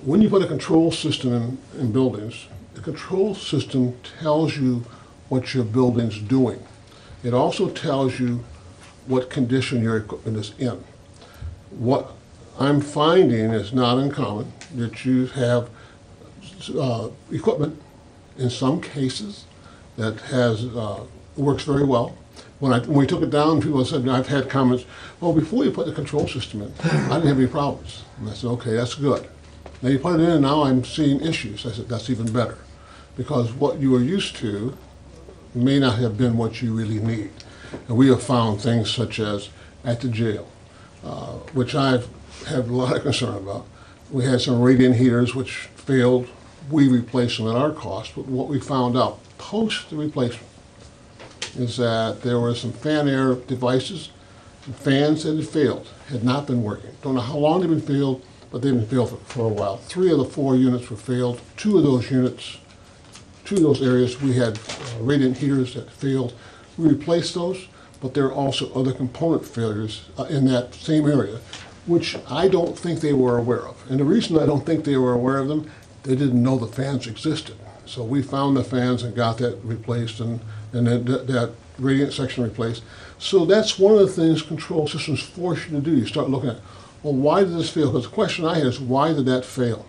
When you put a control system in buildings, the control system tells you what your building's doing. It also tells you what condition your equipment is in. What I'm finding is not uncommon that you have equipment in some cases that works very well. When we took it down, people said, I've had comments, well, before you put the control system in, I didn't have any problems. And I said, okay, that's good. Now you put it in, and now I'm seeing issues. I said, that's even better. Because what you were used to may not have been what you really need. And we have found things such as at the jail, which I've had a lot of concern about. We had some radiant heaters which failed. We replaced them at our cost, but what we found out post the replacement is that there were some fan air devices, fans that had failed, had not been working. Don't know how long they've been failed, but they've been failed for a while. 3 of the 4 units were failed. 2 of those units, 2 of those areas, we had radiant heaters that failed. We replaced those, but there are also other component failures in that same area, which I don't think they were aware of. And the reason I don't think they were aware of them, they didn't know the fans existed. So we found the fans and got that replaced and that radiant section replaced. So that's one of the things control systems force you to do. You start looking at, well, why did this fail? Because the question I had is, why did that fail?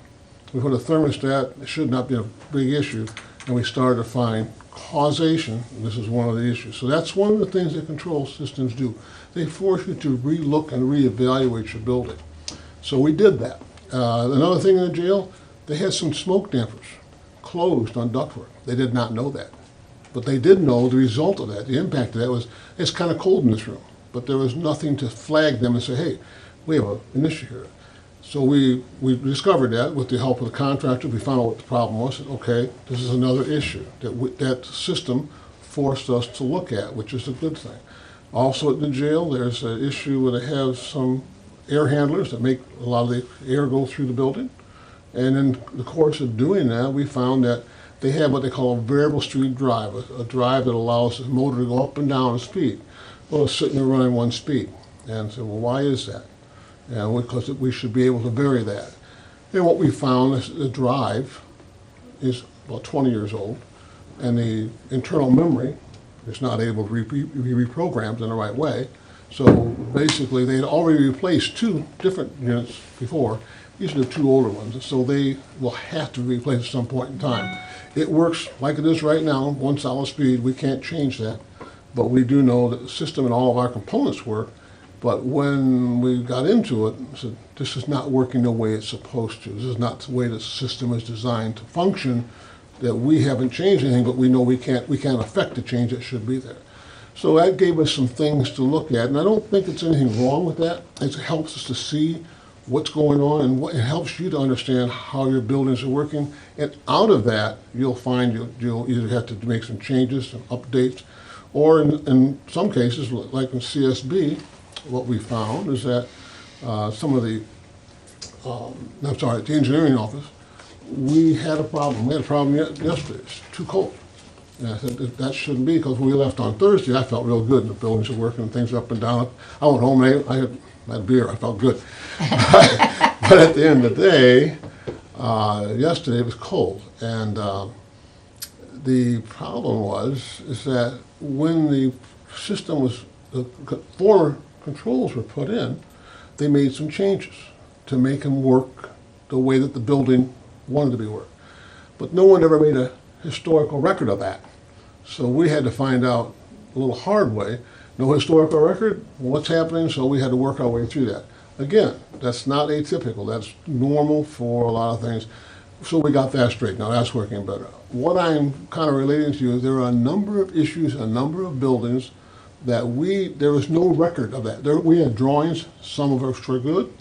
We put a thermostat, it should not be a big issue, and we started to find causation, and this is one of the issues. So that's one of the things that control systems do. They force you to relook and reevaluate your building. So we did that. Another thing in the jail, they had some smoke dampers closed on ductwork. They did not know that. But they did know the result of that. The impact of that was, it's kind of cold in this room. But there was nothing to flag them and say, hey, we have an issue here. So we discovered that with the help of the contractor. We found out what the problem was. Said, okay, this is another issue that system forced us to look at, which is a good thing. Also at the jail, there's an issue where they have some air handlers that make a lot of the air go through the building. And in the course of doing that, we found that they have what they call a variable speed drive, a drive that allows the motor to go up and down in speed. Well, it's sitting there running one speed. And so, well, why is that? And because we should be able to vary that. And what we found is the drive is about 20 years old, and the internal memory is not able to be reprogrammed in the right way. So basically, they had already replaced 2 different units before. These are the 2 older ones, so they will have to be replaced at some point in time. It works like it is right now, one solid speed. We can't change that, but we do know that the system and all of our components work. But when we got into it, we said, this is not working the way it's supposed to. This is not the way the system is designed to function, that we haven't changed anything, but we know we can't affect the change that should be there. So that gave us some things to look at, and I don't think it's anything wrong with that. It helps us to see what's going on, and it helps you to understand how your buildings are working. And out of that, you'll find you'll either have to make some changes, some updates, or in some cases, like in CSB, what we found is that some of the, the engineering office, we had a problem. We had a problem yesterday. It's too cold. And I said that shouldn't be, because when we left on Thursday, I felt real good. The buildings are working, things are up and down. I went home and I had beer. I felt good. But at the end of the day, yesterday it was cold. And the problem is that when the system was, the former controls were put in, they made some changes to make them work the way that the building wanted to be worked. But no one ever made a historical record of that. So we had to find out a little hard way, no historical record, what's happening, so we had to work our way through that. Again, that's not atypical, that's normal for a lot of things. So we got that straight, now that's working better. What I'm kind of relating to is there are a number of issues, a number of buildings that there was no record of that. We had drawings, some of which were good,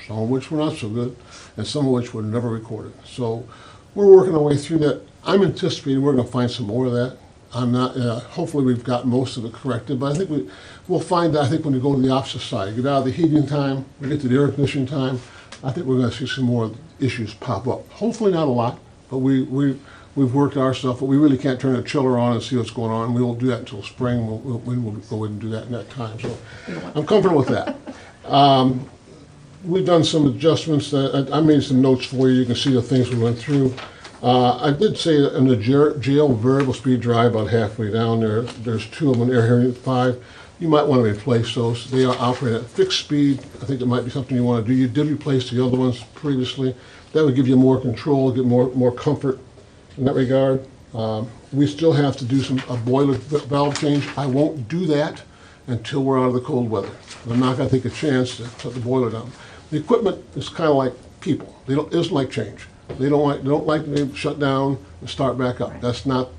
some of which were not so good, and some of which were never recorded. So we're working our way through that. I'm anticipating we're going to find some more of that. I'm not. Hopefully, we've got most of it corrected, but I think we'll find that. I think when we go to the opposite side, get out of the heating time, we get to the air conditioning time, I think we're going to see some more issues pop up. Hopefully, not a lot, but we've worked our stuff. But we really can't turn the chiller on and see what's going on. We won't do that until spring. We'll go in and do that in that time. So I'm comfortable with that. We've done some adjustments. I made some notes for you. You can see the things we went through. I did say that in the jail variable speed drive about halfway down there, there's 2 of them in Air Handling 5. You might want to replace those. They are operating at fixed speed. I think that might be something you want to do. You did replace the other ones previously. That would give you more control, get more comfort in that regard. We still have to do a boiler valve change. I won't do that until we're out of the cold weather. I'm not going to take a chance to shut the boiler down. The equipment is kind of like people. It doesn't like change. They don't like to be shut down and start back up. That's not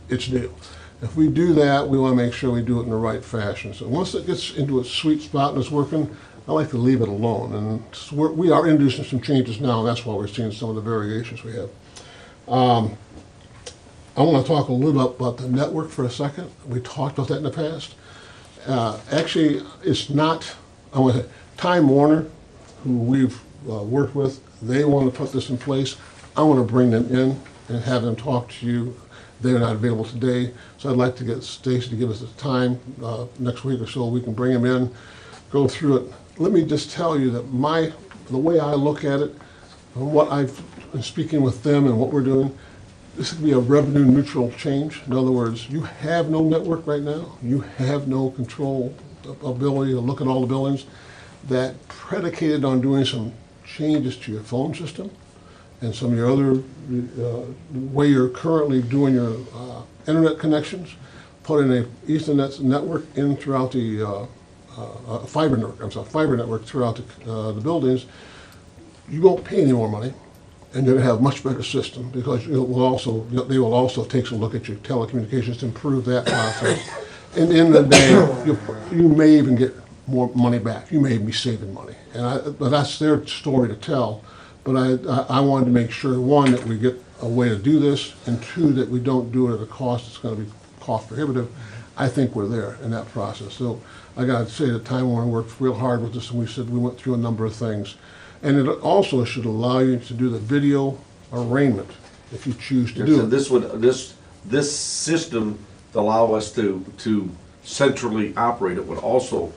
its deal. If we do that, we want to make sure we do it in the right fashion. So once it gets into a sweet spot and it's working, I like to leave it alone. And we are introducing some changes now, and that's why we're seeing some of the variations we have. I want to talk a little bit about the network for a second. We talked about that in the past. Actually, it's not, I want to say, Time Warner, who we've worked with, they want to put this in place. I want to bring them in and have them talk to you. They're not available today, so I'd like to get Stacy to give us the time next week or so. We can bring them in, go through it. Let me just tell you that the way I look at it, and what I've been speaking with them and what we're doing, this would be a revenue neutral change. In other words, you have no network right now. You have no control ability to look at all the buildings. That predicated on doing some changes to your phone system and some of your other, way you're currently doing your internet connections, put in a Ethernet network in throughout the fiber network throughout the buildings, you won't pay any more money, and you're gonna have a much better system, because they will also take some look at your telecommunications to improve that process. And in the day, you may even get more money back. You may be saving money, but that's their story to tell. But I wanted to make sure, one, that we get a way to do this, and two, that we don't do it at a cost that's gonna be cost prohibitive. I think we're there in that process. So I gotta say that Time Warner worked real hard with this, and we went through a number of things. And it also should allow you to do the video arraignment if you choose to do So it. this system to allow us to centrally operate it would also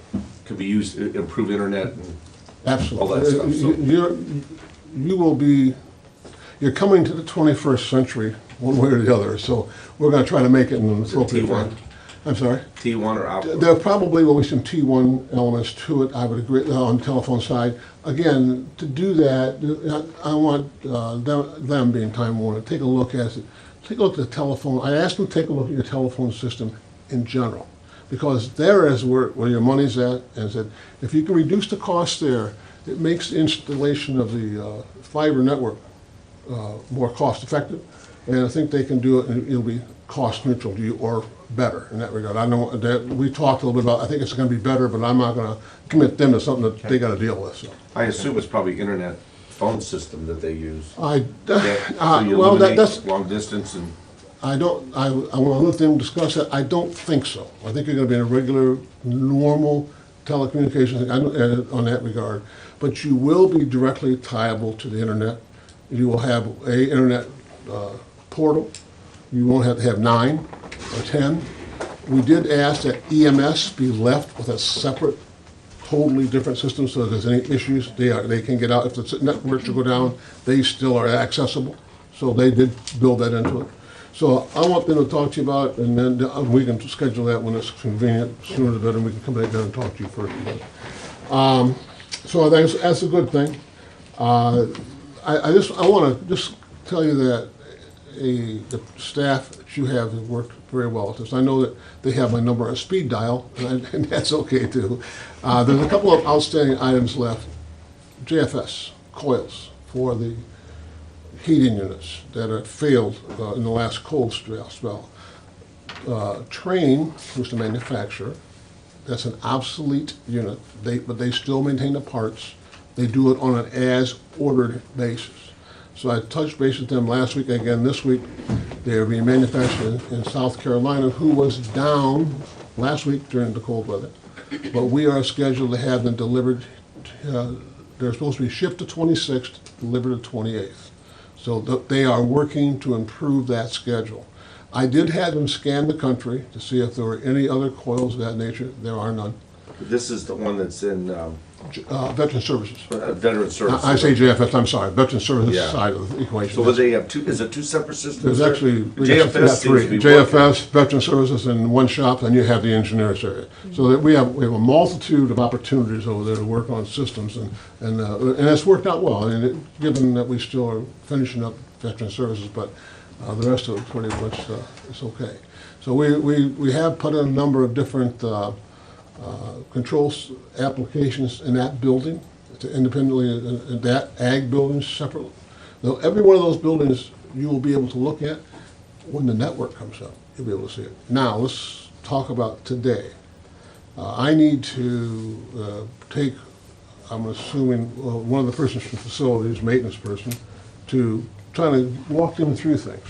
could be used to improve internet and Absolutely. all that stuff, so. You're coming to the 21st century, one way or the other, so we're gonna try to make it in an appropriate T1? way. I'm sorry? T1 or output. There probably will be some T1 elements to it, I would agree, on the telephone side. Again, to do that, I want them being Time Warner, take a look at it. Take a look at the telephone. I asked them to take a look at your telephone system in general, because there is where your money's at, and said, if you can reduce the cost there, it makes the installation of the fiber network more cost effective. And I think they can do it, and it'll be cost neutral to you, or better in that regard. I know that we talked a little bit about, I think it's gonna be better, but I'm not gonna commit them to something that they gotta deal with, so. I assume it's probably internet phone system that they use. I, So you well, eliminate that's, long distance and, I wanna let them discuss that. I don't think so. I think you're gonna be in a regular, normal telecommunications on that regard. But you will be directly tiable to the internet. You will have a internet portal. You won't have to have 9 or 10. We did ask that EMS be left with a separate, totally different system, so if there's any issues, they can get out. If the network should go down, they still are accessible. So they did build that into it. So I want them to talk to you about it, and then we can schedule that when it's convenient, sooner the better, and we can come back down and talk to you first about it. So I think that's a good thing. I want to just tell you that the staff that you have has worked very well with this. I know that they have my number on speed dial, and that's okay too. There's a couple of outstanding items left. JFS coils for the heating units that have failed in the last cold spell. Trane, who's the manufacturer, that's an obsolete unit, but they still maintain the parts. They do it on an as-ordered basis. So I touched base with them last week, again this week. They are being manufactured in South Carolina, who was down last week during the cold weather. But we are scheduled to have them delivered, they're supposed to be shipped the 26th, delivered the 28th. So they are working to improve that schedule. I did have them scan the country to see if there were any other coils of that nature. There are none. this is the one that's in Veteran Services. Veteran Services. I say JFS, I'm sorry, Veteran Services Yeah. side of the equation. So would they have two, is it two separate systems? There's there? actually, we got JFS seems three. to be JFS, Veteran Services in one shop, and you have the engineers area. So that we have a multitude of opportunities over there to work on systems, and it's worked out well. I mean, given that we still are finishing up Veteran Services, but the rest of it pretty much is okay. So we have put in a number of different controls applications in that building, to independently, in that ag building separately. Now, every one of those buildings you will be able to look at when the network comes up. You'll be able to see it. Now, let's talk about today. I need to take, I'm assuming, one of the persons from facilities, maintenance person, to try to walk them through things.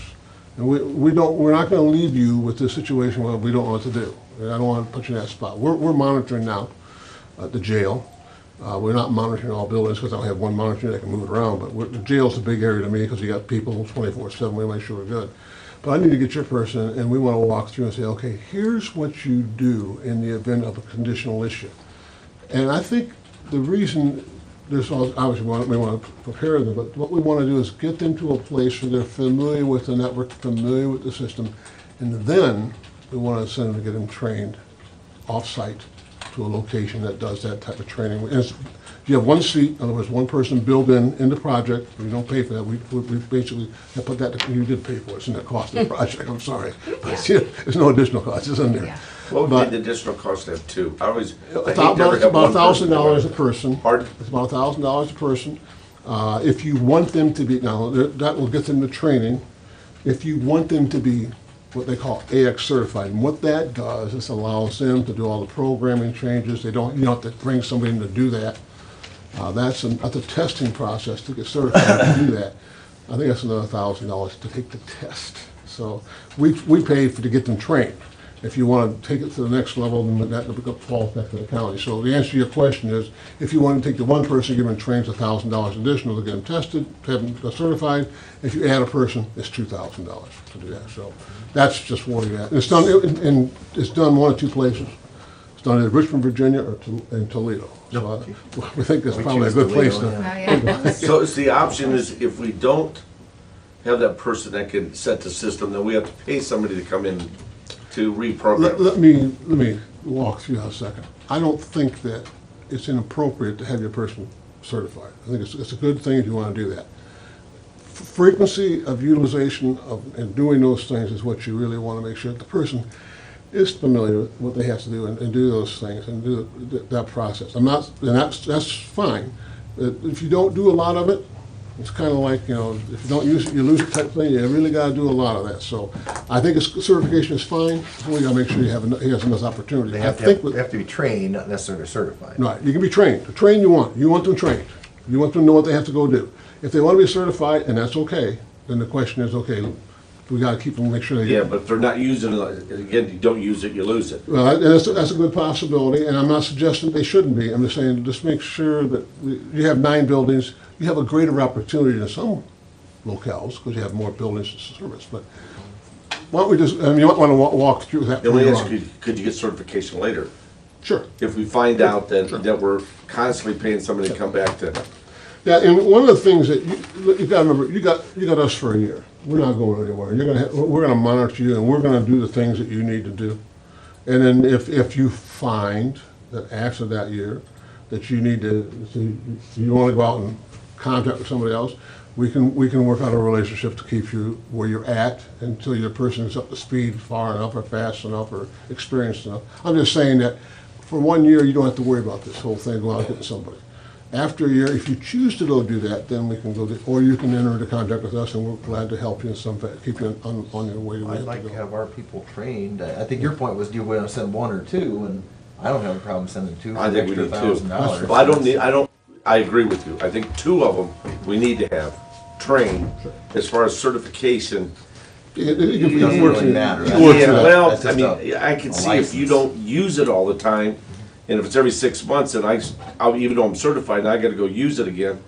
And we're not going to leave you with this situation where we don't know what to do. I don't want to put you in that spot. We're monitoring now at the jail. We're not monitoring all buildings because I only have one monitor that can move it around, but the jail's a big area to me because you got people 24/7. We make sure we're good. But I need to get your person, and we want to walk through and say, okay, here's what you do in the event of a conditional issue. And I think the reason, there's obviously we want to prepare them, but what we want to do is get them to a place where they're familiar with the network, familiar with the system, and then we want to send them to get them trained off-site to a location that does that type of training. And you have one seat, in other words, one person built in the project, we don't pay for that, we basically have put that, you did pay for it, it's in the cost of the project, I'm sorry. But yeah, there's no additional cost, it's in there. Yeah. What would But- be the additional cost to have two? I always, I hate About to ever have one person do $1,000 a it. person. Pardon? It's about $1,000 a person. If you want them to be, now, that will get them to training. If you want them to be what they call AX certified, and what that does is allows them to do all the programming changes. You don't have to bring somebody in to do that. That's a testing process to get certified to do that. I think that's another $1,000 to take the test. So we pay to get them trained. If you want to take it to the next level, then that falls back to the county. So the answer to your question is, if you want to take the one person, give them trained, it's $1,000 additional to get them tested, to have them certified. If you add a person, it's $2,000 to do that. So that's just where you're at. And it's done, and it's done one of two places. It's done in Richmond, Virginia, or in Toledo. So we think it's probably a good place Oh, to. yeah. So it's the option is if we don't have that person that can set the system, then we have to pay somebody to come in to reprogram. Let me walk through that a second. I don't think that it's inappropriate to have your person certified. I think it's a good thing if you want to do that. Frequency of utilization and doing those things is what you really want to make sure that the person is familiar with what they have to do and do those things and do that process. And that's fine. If you don't do a lot of it, it's kind of like, if you don't use it, you lose it type of thing. You really got to do a lot of that. So I think certification is fine. We got to make sure he has enough opportunity. They I have think they have to be trained, not necessarily certified. Right, you can be trained. The train you want them trained. You want them to know what they have to go do. If they want to be certified, and that's okay, then the question is, okay, we got to keep them, make sure they Yeah, get. but if they're not using it, again, you don't use it, you lose it. Well, that's a good possibility, and I'm not suggesting they shouldn't be. I'm just saying, just make sure that you have 9 buildings. You have a greater opportunity in some locales because you have more buildings to service. But why don't we just? You might want to walk through that. Let me later ask on. you, could you get certification later? Sure. If we find out that we're constantly paying somebody to come back to, Yeah, and one of the things that you got to remember, you got us for a year. We're not going anywhere. We're gonna monitor you, and we're gonna do the things that you need to do. And then if you find that after that year that you need you want to go out and contact with somebody else, we can work out a relationship to keep you where you're at until your person is up to speed far enough or fast enough or experienced enough. I'm just saying that for 1 year you don't have to worry about this whole thing going out and getting somebody. After a year, if you choose to go do that, then we can go, or you can enter into contact with us, and we're glad to help you in some fashion, keep you on your way to where I'd you like have to to go. have our people trained. I think your point was, do you want to send 1 or 2, and I don't have a problem sending 2 for I an think we extra need 2. $1,000. Well, I agree with you. I think 2 of them we need to have trained. As far as certification, It doesn't works really in- matter. it Yeah, works yeah, in that. well, That's I just mean, a- I can a see if you license. don't use it all the time, and if it's every 6 months, and even though I'm certified, and I gotta go use it again,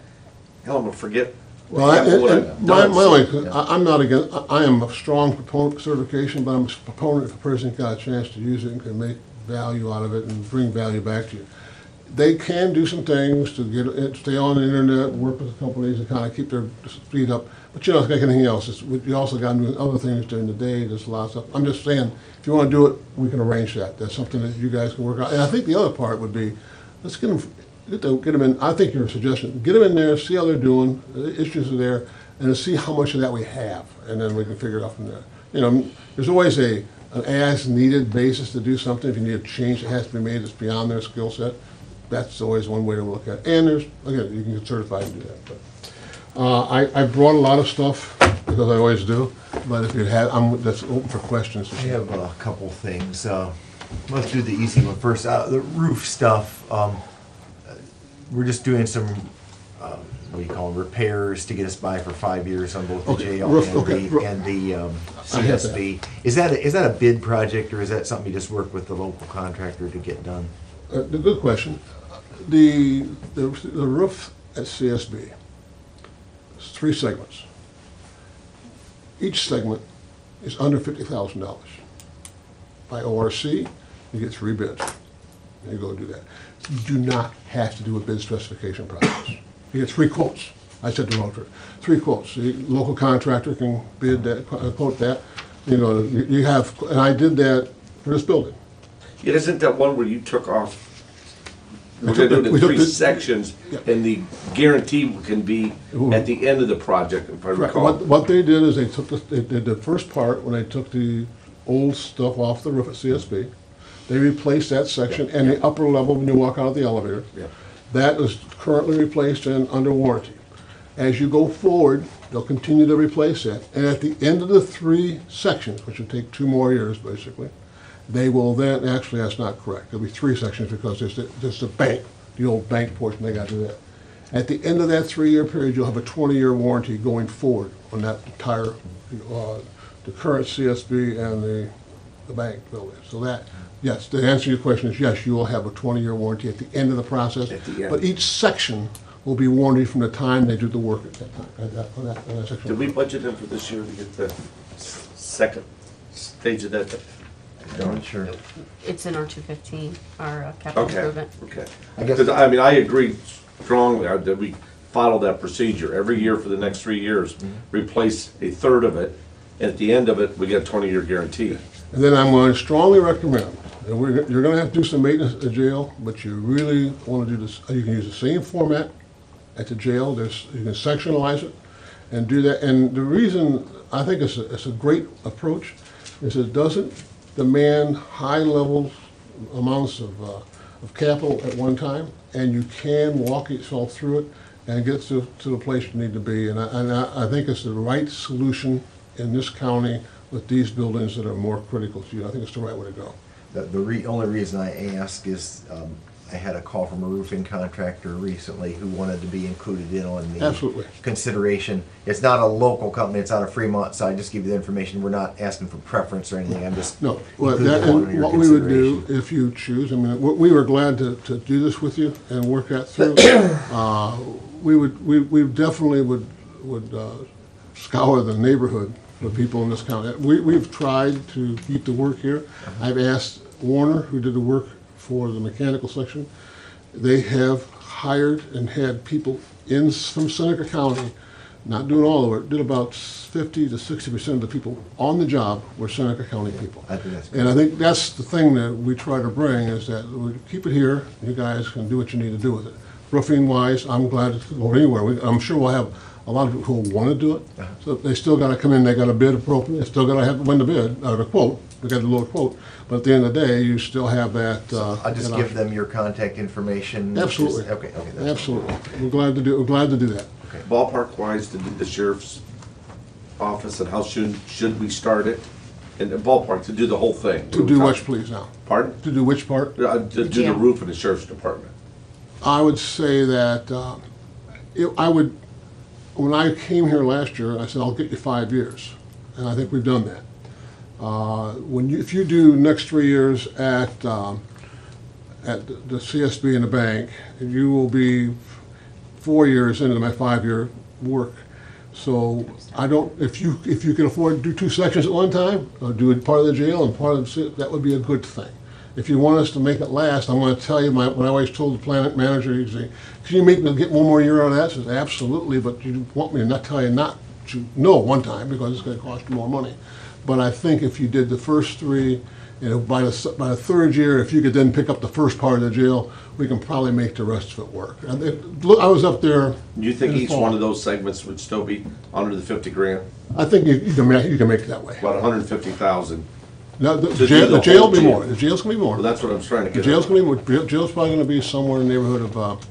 hell, I'm gonna forget. Well, half of what and I've my done. only, I'm not against, I am a strong proponent of certification, but I'm a proponent if a person's got a chance to use it and can make value out of it and bring value back to you. They can do some things to stay on the internet, work with the companies and kind of keep their speed up, but it's like anything else, you also got to do other things during the day, there's a lot of stuff. I'm just saying, if you want to do it, we can arrange that. That's something that you guys can work out. And I think the other part would be, let's get them in, I think your suggestion, get them in there, see how they're doing, the issues are there, and then see how much of that we have, and then we can figure it out from there. There's always an as-needed basis to do something. If you need a change that has to be made that's beyond their skill set, that's always one way to look at it. And again, you can get certified and do that. But I brought a lot of stuff, because I always do, but if you had, that's open for questions. I have a couple things. Let's do the easy one first. The roof stuff. We're just doing some, what do you call them, repairs to get us by for 5 years on both the Okay, jail roof, and okay, the I have that. CSB. Is that a bid project, or is that something you just work with the local contractor to get done? The good question. The roof at CSB is 3 segments. Each segment is under $50,000. By ORC, you get 3 bids. And you go do that. You do not have to do a bid specification process. You get 3 quotes. I said to Roger, 3 quotes. The local contractor can bid that, quote that. You have, and I did that for this building. Yeah, isn't that one where you took off We're gonna do it in We took 3 the- sections, and the guarantee can be at the end of the project, if I Right, recall. what they did is they did the first part, when they took the old stuff off the roof at CSB, they replaced that section and the upper level when you walk out of the elevator. Yeah. That is currently replaced and under warranty. As you go forward, they'll continue to replace that, and at the end of the 3 sections, which will take 2 more years basically, they will then, actually, that's not correct, there'll be 3 sections because there's the bank, the old bank portion, they gotta do that. At the end of that 3-year period, you'll have a 20-year warranty going forward on that entire, the current CSB and the bank building. So that, yes, the answer to your question is yes, you will have a 20-year warranty at the end of the process. At the end. But each section will be warranted from the time they do the work at that time, on that section. Did we budget in for this year to get the second stage of that? I'm not sure. It's in our 215, our capital Okay, improvement. okay. I guess- Because, I mean, I agree strongly that we follow that procedure. Every year for the next 3 years, replace a third of it, and at the end of it, we get a 20-year guarantee. And then I'm going to strongly recommend, and you're going to have to do some maintenance at the jail, but you really want to do this, you can use the same format at the jail, you can sectionalize it and do that. And the reason I think it's a great approach is it doesn't demand high levels, amounts of capital at one time, and you can walk yourself through it and get to the place you need to be. And I think it's the right solution in this county with these buildings that are more critical to you. I think it's the right way to go. The only reason I ask is, I had a call from a roofing contractor recently who wanted to be included in on the Absolutely. consideration. It's not a local company, it's out of Fremont, so I just give you the information. We're not asking for preference or anything, I'm just No, well, including that, them on and your what we would do, consideration. if you choose, I mean, we were glad to do this with you and work that through. We definitely would scour the neighborhood for people in this county. We've tried to keep the work here. I've asked Warner, who did the work for the mechanical section, they have hired and had people from Seneca County, not doing all the work, did about 50 to 60% of the people on the job were Seneca County people. I think that's And I think that's the thing that we try to bring, is that we keep it here, you guys can do what you need to do with it. Roofing wise, I'm glad to go anywhere. I'm sure we'll have a lot of people who will want to do it. So they still got to come in, they got to bid appropriately, they still got to have to win the bid, or the quote, we got the lower quote. But at the end of the day, you still have that. I'll just that give option. them your contact information. Absolutely. Okay, that's Absolutely. We're glad to do that. Ballpark wise, to do the sheriff's office, and how soon should we start it? And the ballpark, to do the whole thing. To do which, please, now? Pardon? To do which part? To do the Jail. roof in the sheriff's department. I would say that, when I came here last year, I said, I'll get you 5 years. And I think we've done that. If you do next 3 years at the CSB and the bank, you will be 4 years into my 5-year work. So I don't, if you can afford to do 2 sections at one time, or do it part of the jail and part of the, that would be a good thing. If you want us to make it last, I'm gonna tell you, what I always told the plant manager, he'd say, can you get one more year out of that? I says, absolutely, but you want me to not tell you not to, no, one time, because it's gonna cost you more money. But I think if you did the first 3, by the 3rd year, if you could then pick up the first part of the jail, we can probably make the rest of it work. I was up there. Do you think in the each fall. one of those segments would still be under the 50 grand? I think you can make it that way. About 150,000. Now, To the do jail the will whole be jail. more, the jail's gonna be more. Well, that's what I'm trying to The get jail's at. gonna be more, jail's probably gonna be somewhere in the neighborhood of,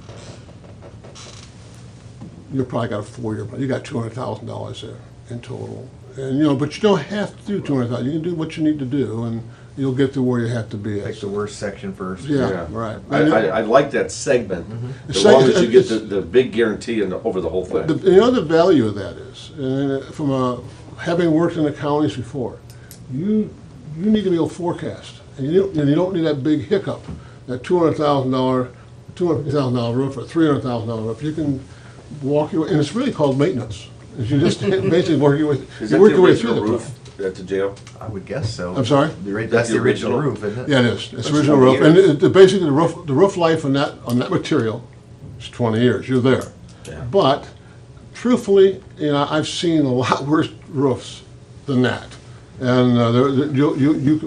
you probably got a 4-year, but you got $200,000 there in total. And, but you don't have to do 200,000, you can do what you need to do, and you'll get to where you have to be. Pick the worst section first. Yeah, right. I like that segment, It's as long as you get it's- the big guarantee over the whole thing. The value of that is, having worked in the counties before, you need to be able to forecast. And you don't need that big hiccup, that $250,000 roof or $300,000 roof. You can walk your, and it's really called maintenance. You just basically work your way, Is you that work the your way through original the roof at the jail? I would guess so. I'm sorry? That's the original original? roof, isn't it? Yeah, it is. It's That's original 20 roof. And years. basically, the roof life on that material is 20 years. You're there. Yeah. But truthfully, I've seen a lot worse roofs than that. And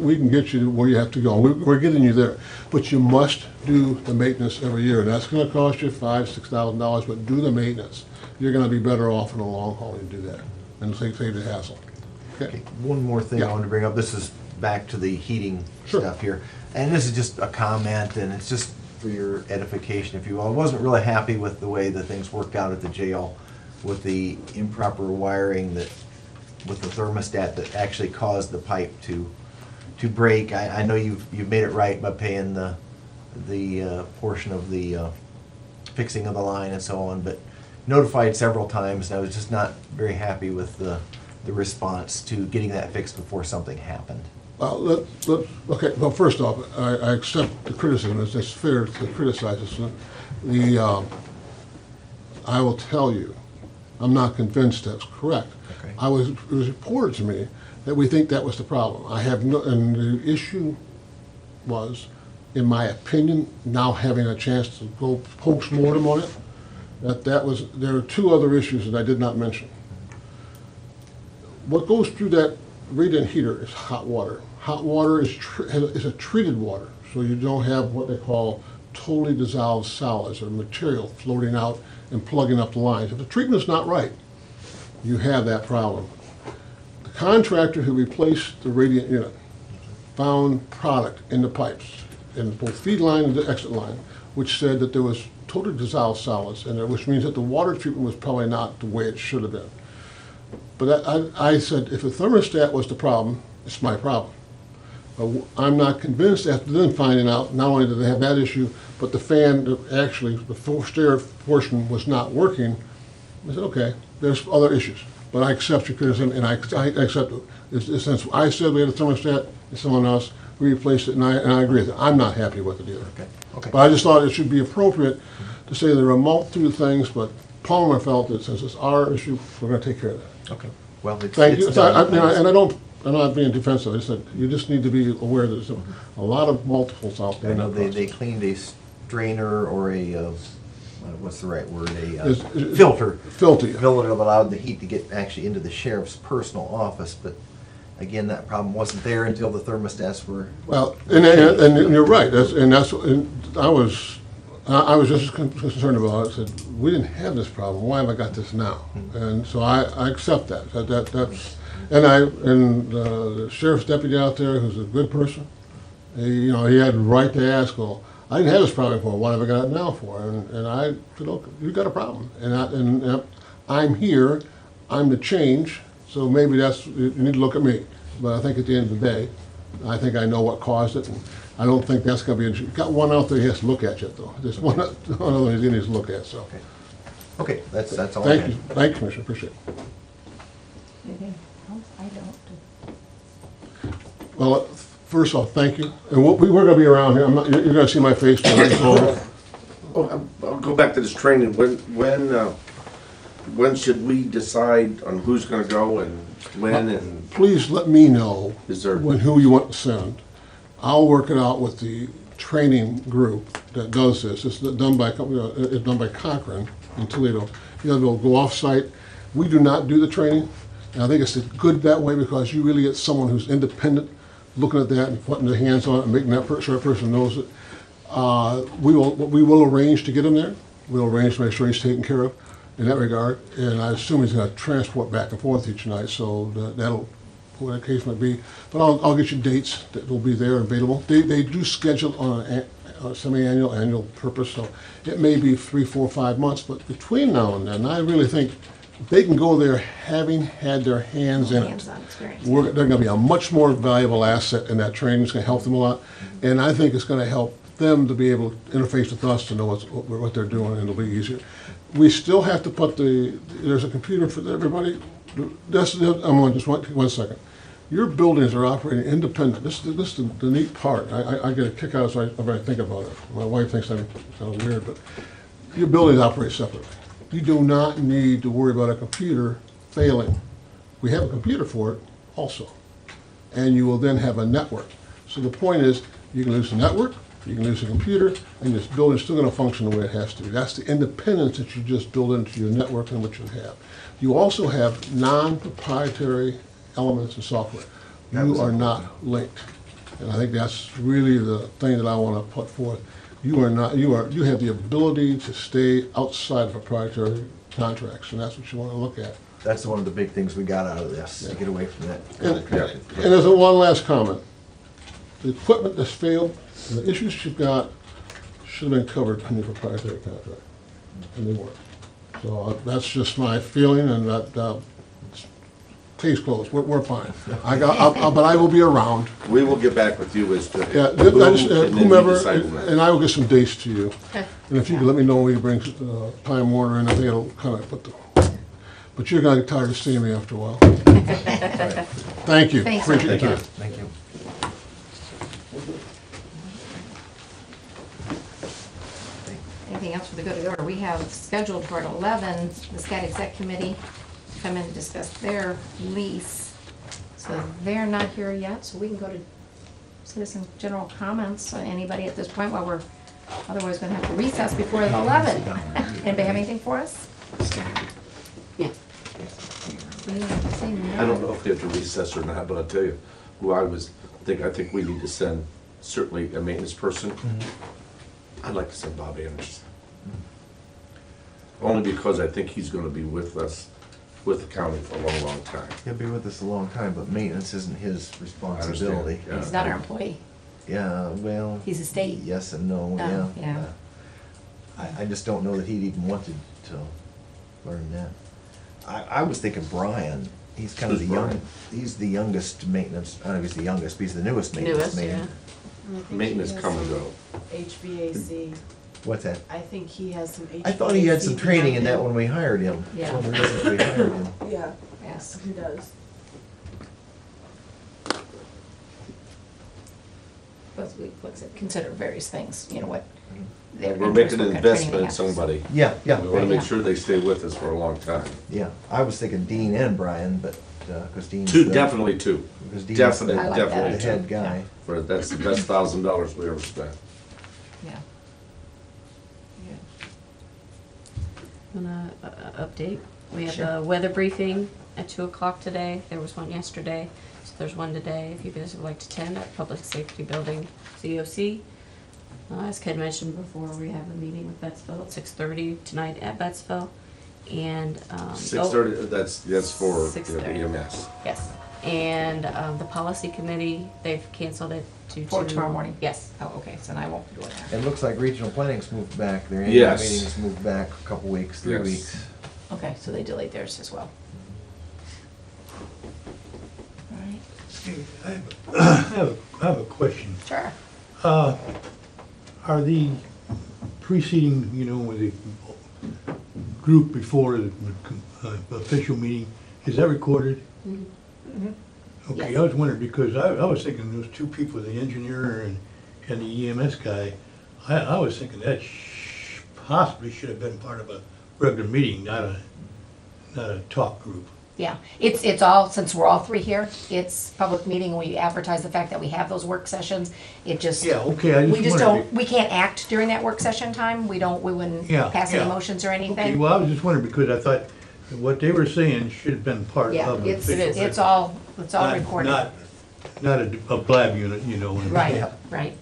we can get you to where you have to go. We're getting you there. But you must do the maintenance every year. And that's gonna cost you $5,000-6,000, but do the maintenance. You're gonna be better off in the long haul to do that and save the hassle. Okay, one more thing I Yeah. wanted to bring up. This is back to the heating Sure. stuff here. And this is just a comment, and it's just for your edification, if you will. I wasn't really happy with the way that things worked out at the jail with the improper wiring that, with the thermostat that actually caused the pipe to break. I know you've made it right by paying the portion of the fixing of the line and so on, but notified several times, and I was just not very happy with the response to getting that fixed before something happened. Well, okay, well, first off, I accept the criticism, it's fair to criticize us. I will tell you, I'm not convinced that's correct. Okay. It was reported to me that we think that was the problem. And the issue was, in my opinion, now having a chance to go post-mortem on it, there are two other issues that I did not mention. What goes through that radiant heater is hot water. Hot water is a treated water, so you don't have what they call totally dissolved solids or material floating out and plugging up the lines. If the treatment's not right, you have that problem. The contractor who replaced the radiant unit found product in the pipes, in both feed line and the exit line, which said that there was totally dissolved solids in there, which means that the water treatment was probably not the way it should have been. But I said, if the thermostat was the problem, it's my problem. But I'm not convinced after then finding out, not only did they have that issue, but the fan, actually, the forced air portion was not working. I said, okay, there's other issues. But I accept your criticism, and I accept it. Since I said we had a thermostat, and someone else, we replaced it, and I agree with it. I'm not happy with it either. Okay. But I just thought it should be appropriate to say there are a multitude of things, but Palmer felt that since it's our issue, we're gonna take care of that. Okay. Well, Thank you. it's done. I'm not being defensive. I said, you just need to be aware there's a lot of multiples out there. I in know that they process. cleaned a strainer or what's the right word, Is- filter. Filter. Filter that allowed the heat to get actually into the sheriff's personal office, but again, that problem wasn't there until the thermostats were. Well, and you're right, and I was just as concerned about it. I said, we didn't have this problem, why have I got this now? And so I accept that. And the sheriff's deputy out there, who's a good person, he had the right to ask, well, I didn't have this problem before, what have I got it now for? And I said, look, you've got a problem. And I'm here, I'm the change, so maybe you need to look at me. But I think at the end of the day, I think I know what caused it, and I don't think that's gonna be an issue. Got one out there he has to look at yet, though. There's one other he needs to look at, so. Okay, that's all I Thank you, had. Commissioner, appreciate it. Anything else? I don't. Well, first off, thank you. And we're gonna be around here, you're gonna see my face when I go. I'll go back to this training. When should we decide on who's gonna go and when and Please let me know is there? who you want to send. I'll work it out with the training group that does this. It's done by Cochrane in Toledo. They'll go off-site. We do not do the training. And I think it's good that way because you really get someone who's independent, looking at that and putting their hands on it and making sure that person knows it. We will arrange to get him there. We'll arrange to make sure he's taken care of in that regard. And I assume he's gonna transport back and forth each night, so that'll, whatever the case might be. But I'll get you dates that will be there available. They do schedule on a semi-annual, annual purpose, so it may be 3, 4, 5 months, but between now and then, I really think they can go there having had their hands in it. Hands-on experience. They're gonna be a much more valuable asset in that training. It's gonna help them a lot. And I think it's gonna help them to be able to interface with us to know what they're doing, and it'll be easier. We still have to put there's a computer for everybody. I'm on just one second. Your buildings are operating independent. This is the neat part. I get a kick out of it when I think about it. My wife thinks I'm kind of weird, but your buildings operate separately. You do not need to worry about a computer failing. We have a computer for it also. And you will then have a network. So the point is, you can lose the network, you can lose the computer, and this building's still gonna function the way it has to. That's the independence that you just build into your network and what you have. You also have non-proprietary elements of software. You are not linked. And I think that's really the thing that I want to put forth. You are not, you have the ability to stay outside of proprietary contracts, and that's what you want to look at. That's one of the big things we got out of this, to get away from that. And there's one last comment. The equipment that's failed, and the issues you've got, should have been covered in your proprietary contract, and they weren't. So that's just my feeling, and that, case closed, we're fine. But I will be around. We will get back with you as to Yeah, who, I just, and then you whomever, decide on that. and I will get some dates to you. Okay. And if you could let me know when you bring Time Warner in, I think it'll kind of put the, but you're gonna get tired of seeing me after a while. Thank you. Thanks, Appreciate your Thank you, time. thank you. Anything else for the good of the order? We have scheduled for at 11, the SCAT Exec Committee to come in and discuss their lease. So they're not here yet, so we can go to citizen general comments. Anybody at this point, while we're otherwise gonna have to recess before the 11. Anybody have anything for us? Yeah. I don't know if they have to recess or not, but I'll tell you, who I think we need to send certainly a maintenance person. I'd like to send Bob Anderson. Only because I think he's gonna be with us, with the county for a long, long time. He'll be with us a long time, but maintenance isn't his responsibility. Yeah. He's not our employee. Yeah, well. He's a state. Yes and no, Oh, yeah. yeah. I just don't know that he'd even wanted to learn that. I was thinking Brian, he's kind of Who's the young, Brian? he's the youngest maintenance, I don't know if he's the youngest, but he's the newest maintenance Newest, man. yeah. Maintenance come and go. HVAC. What's that? I think he has some HVAC. I thought he had some training in that when we hired him. Yeah. That's one of the reasons we hired him. Yeah, Yes. he does. But we consider various things, you know, what their We're interests, making what an kind of training investment they in have. somebody. Yeah, yeah, We wanna Right. make sure they stay with us for a long time. yeah. I was thinking Dean and Brian, but, cause Dean's Two, the- definitely two. because Dean's Definite, I like the definitely that. two. head guy. For, that's the best $1,000 we ever spent. Yeah. Wanna update? We had Sure. the weather briefing at 2 o'clock today. There was one yesterday, so there's one today. If you guys would like to attend at Public Safety Building, COC. As Ken mentioned before, we have a meeting with Bettsville at 6:30 tonight at Bettsville. And, 6:30, that's for 6:30. EMS. Yes, and the policy committee, they've canceled it For tomorrow morning? Yes. Oh, okay, so then I won't be doing that. It looks like regional planning's moved back, their annual Yes. meeting's moved back a couple weeks, 3 Yes. weeks. Okay, so they delayed theirs as well. All right, I have a question. sure. Are the preceding, with the group before the official meeting, is that recorded? Okay, Yes. I was wondering, because I was thinking those two people, the engineer and the EMS guy, I was thinking that possibly should have been part of a regular meeting, not a talk group. Yeah, it's all, since we're all three here, it's public meeting, we advertise the fact that we have those work sessions. It just. Yeah, okay, I We just just wondered. don't, we can't act during that work session time, we wouldn't Yeah, pass any yeah. motions or Okay, anything. well, I was just wondering, because I thought what they were saying should have been part Yeah, of the it's, official. it's all Not- recorded. Not a blab unit, and- Right, right,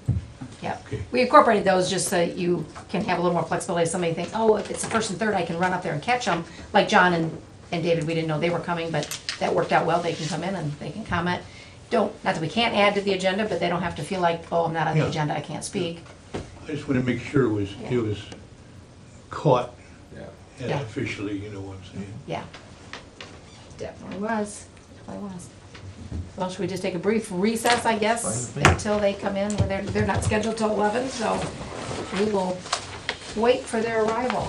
yeah. Okay. We incorporated those just so that you can have a little more flexibility. If somebody thinks, oh, if it's the first and third, I can run up there and catch them. Like John and David, we didn't know they were coming, but that worked out well. They can come in and they can comment. Not that we can't add to the agenda, but they don't have to feel like, oh, I'm not on the Yeah. agenda, I can't speak. I just want to make sure it was caught Yeah. Yeah. officially, you know what I'm saying? Yeah. Definitely was, definitely was. Well, should we just take a brief recess, I guess, Fine with me. until they come in? They're not scheduled till 11, so we will wait for their arrival.